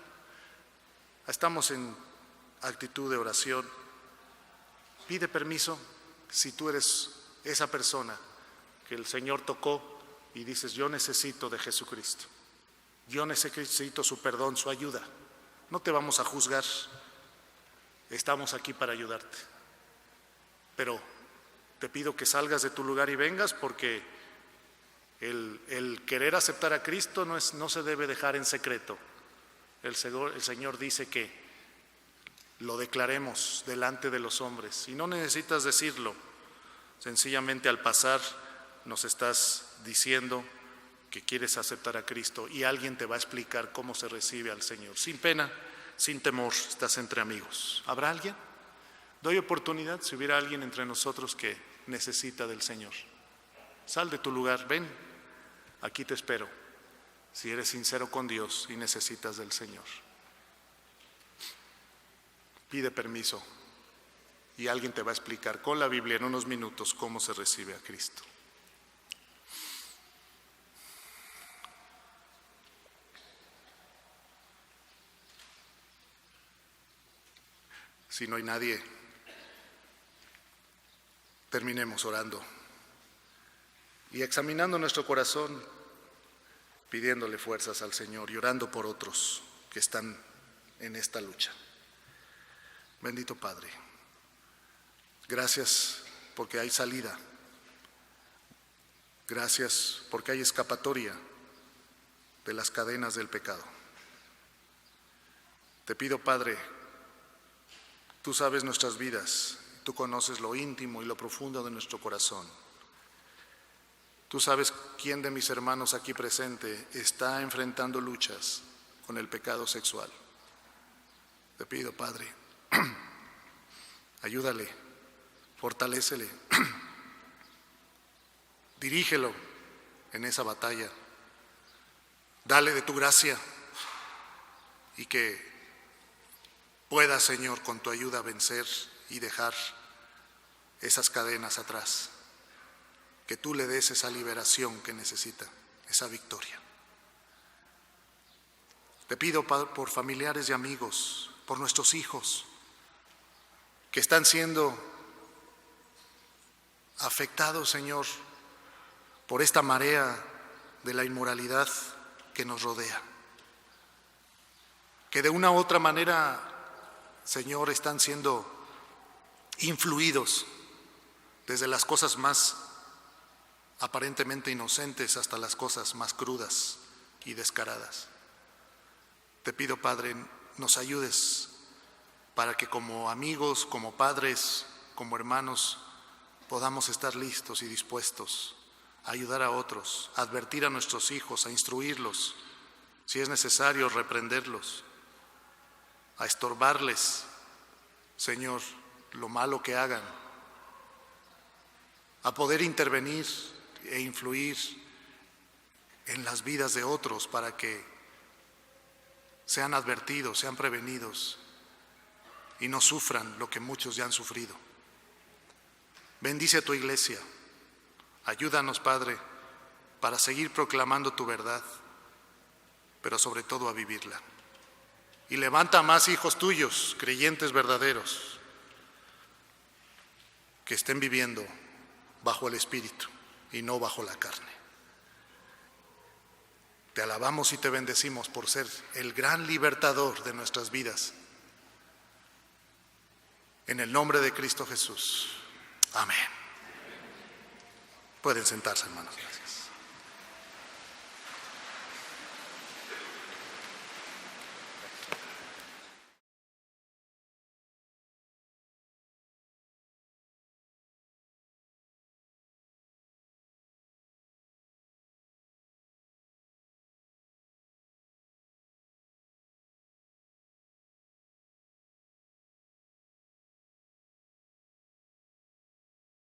Estamos en actitud de oración. Pide permiso si tú eres esa persona que el Señor tocó y dices: yo necesito de Jesucristo, yo necesito su perdón, su ayuda. No te vamos a juzgar, estamos aquí para ayudarte, pero te pido que salgas de tu lugar y vengas, porque el querer aceptar a Cristo no se debe dejar en secreto. El Señor dice que lo declaremos delante de los hombres, y no necesitas decirlo. Sencillamente al pasar nos estás diciendo que quieres aceptar a Cristo, y alguien te va a explicar cómo se recibe al Señor. Sin pena, sin temor, estás entre amigos. ¿Habrá alguien? Doy oportunidad si hubiera alguien entre nosotros que necesita del Señor. Sal de tu lugar, ven, aquí te espero, si eres sincero con Dios y necesitas del Señor. Pide permiso y alguien te va a explicar con la Biblia en unos minutos cómo se recibe a Cristo. Si no hay nadie, terminemos orando y examinando nuestro corazón, pidiéndole fuerzas al Señor y orando por otros que están en esta lucha. Bendito Padre, gracias porque hay salida, gracias porque hay escapatoria de las cadenas del pecado. Te pido, Padre, tú sabes nuestras vidas, tú conoces lo íntimo y lo profundo de nuestro corazón. Tú sabes quién de mis hermanos aquí presente está enfrentando luchas con el pecado sexual. Te pido, Padre, ayúdale, fortalécele, dirígelo en esa batalla. Dale de tu gracia y que pueda, Señor, con tu ayuda vencer y dejar esas cadenas atrás. Que tú le des esa liberación que necesita, esa victoria. Te pido, Padre, por familiares y amigos, por nuestros hijos, que están siendo afectados, Señor, por esta marea de la inmoralidad que nos rodea. Que de una u otra manera, Señor, están siendo influidos desde las cosas más aparentemente inocentes hasta las cosas más crudas y descaradas. Te pido, Padre, nos ayudes para que como amigos, como padres, como hermanos, podamos estar listos y dispuestos a ayudar a otros, a advertir a nuestros hijos, a instruirlos, si es necesario reprenderlos, a estorbarles, Señor, lo malo que hagan, a poder intervenir e influir en las vidas de otros para que sean advertidos, sean prevenidos y no sufran lo que muchos ya han sufrido. Bendice a tu iglesia. Ayúdanos, Padre, para seguir proclamando tu verdad, pero sobre todo a vivirla. Y levanta más hijos tuyos, creyentes verdaderos, que estén viviendo bajo el Espíritu y no bajo la carne. Te alabamos y te bendecimos por ser el gran libertador de nuestras vidas. En el nombre de Cristo Jesús. Amén. Pueden sentarse, hermanos. Gracias.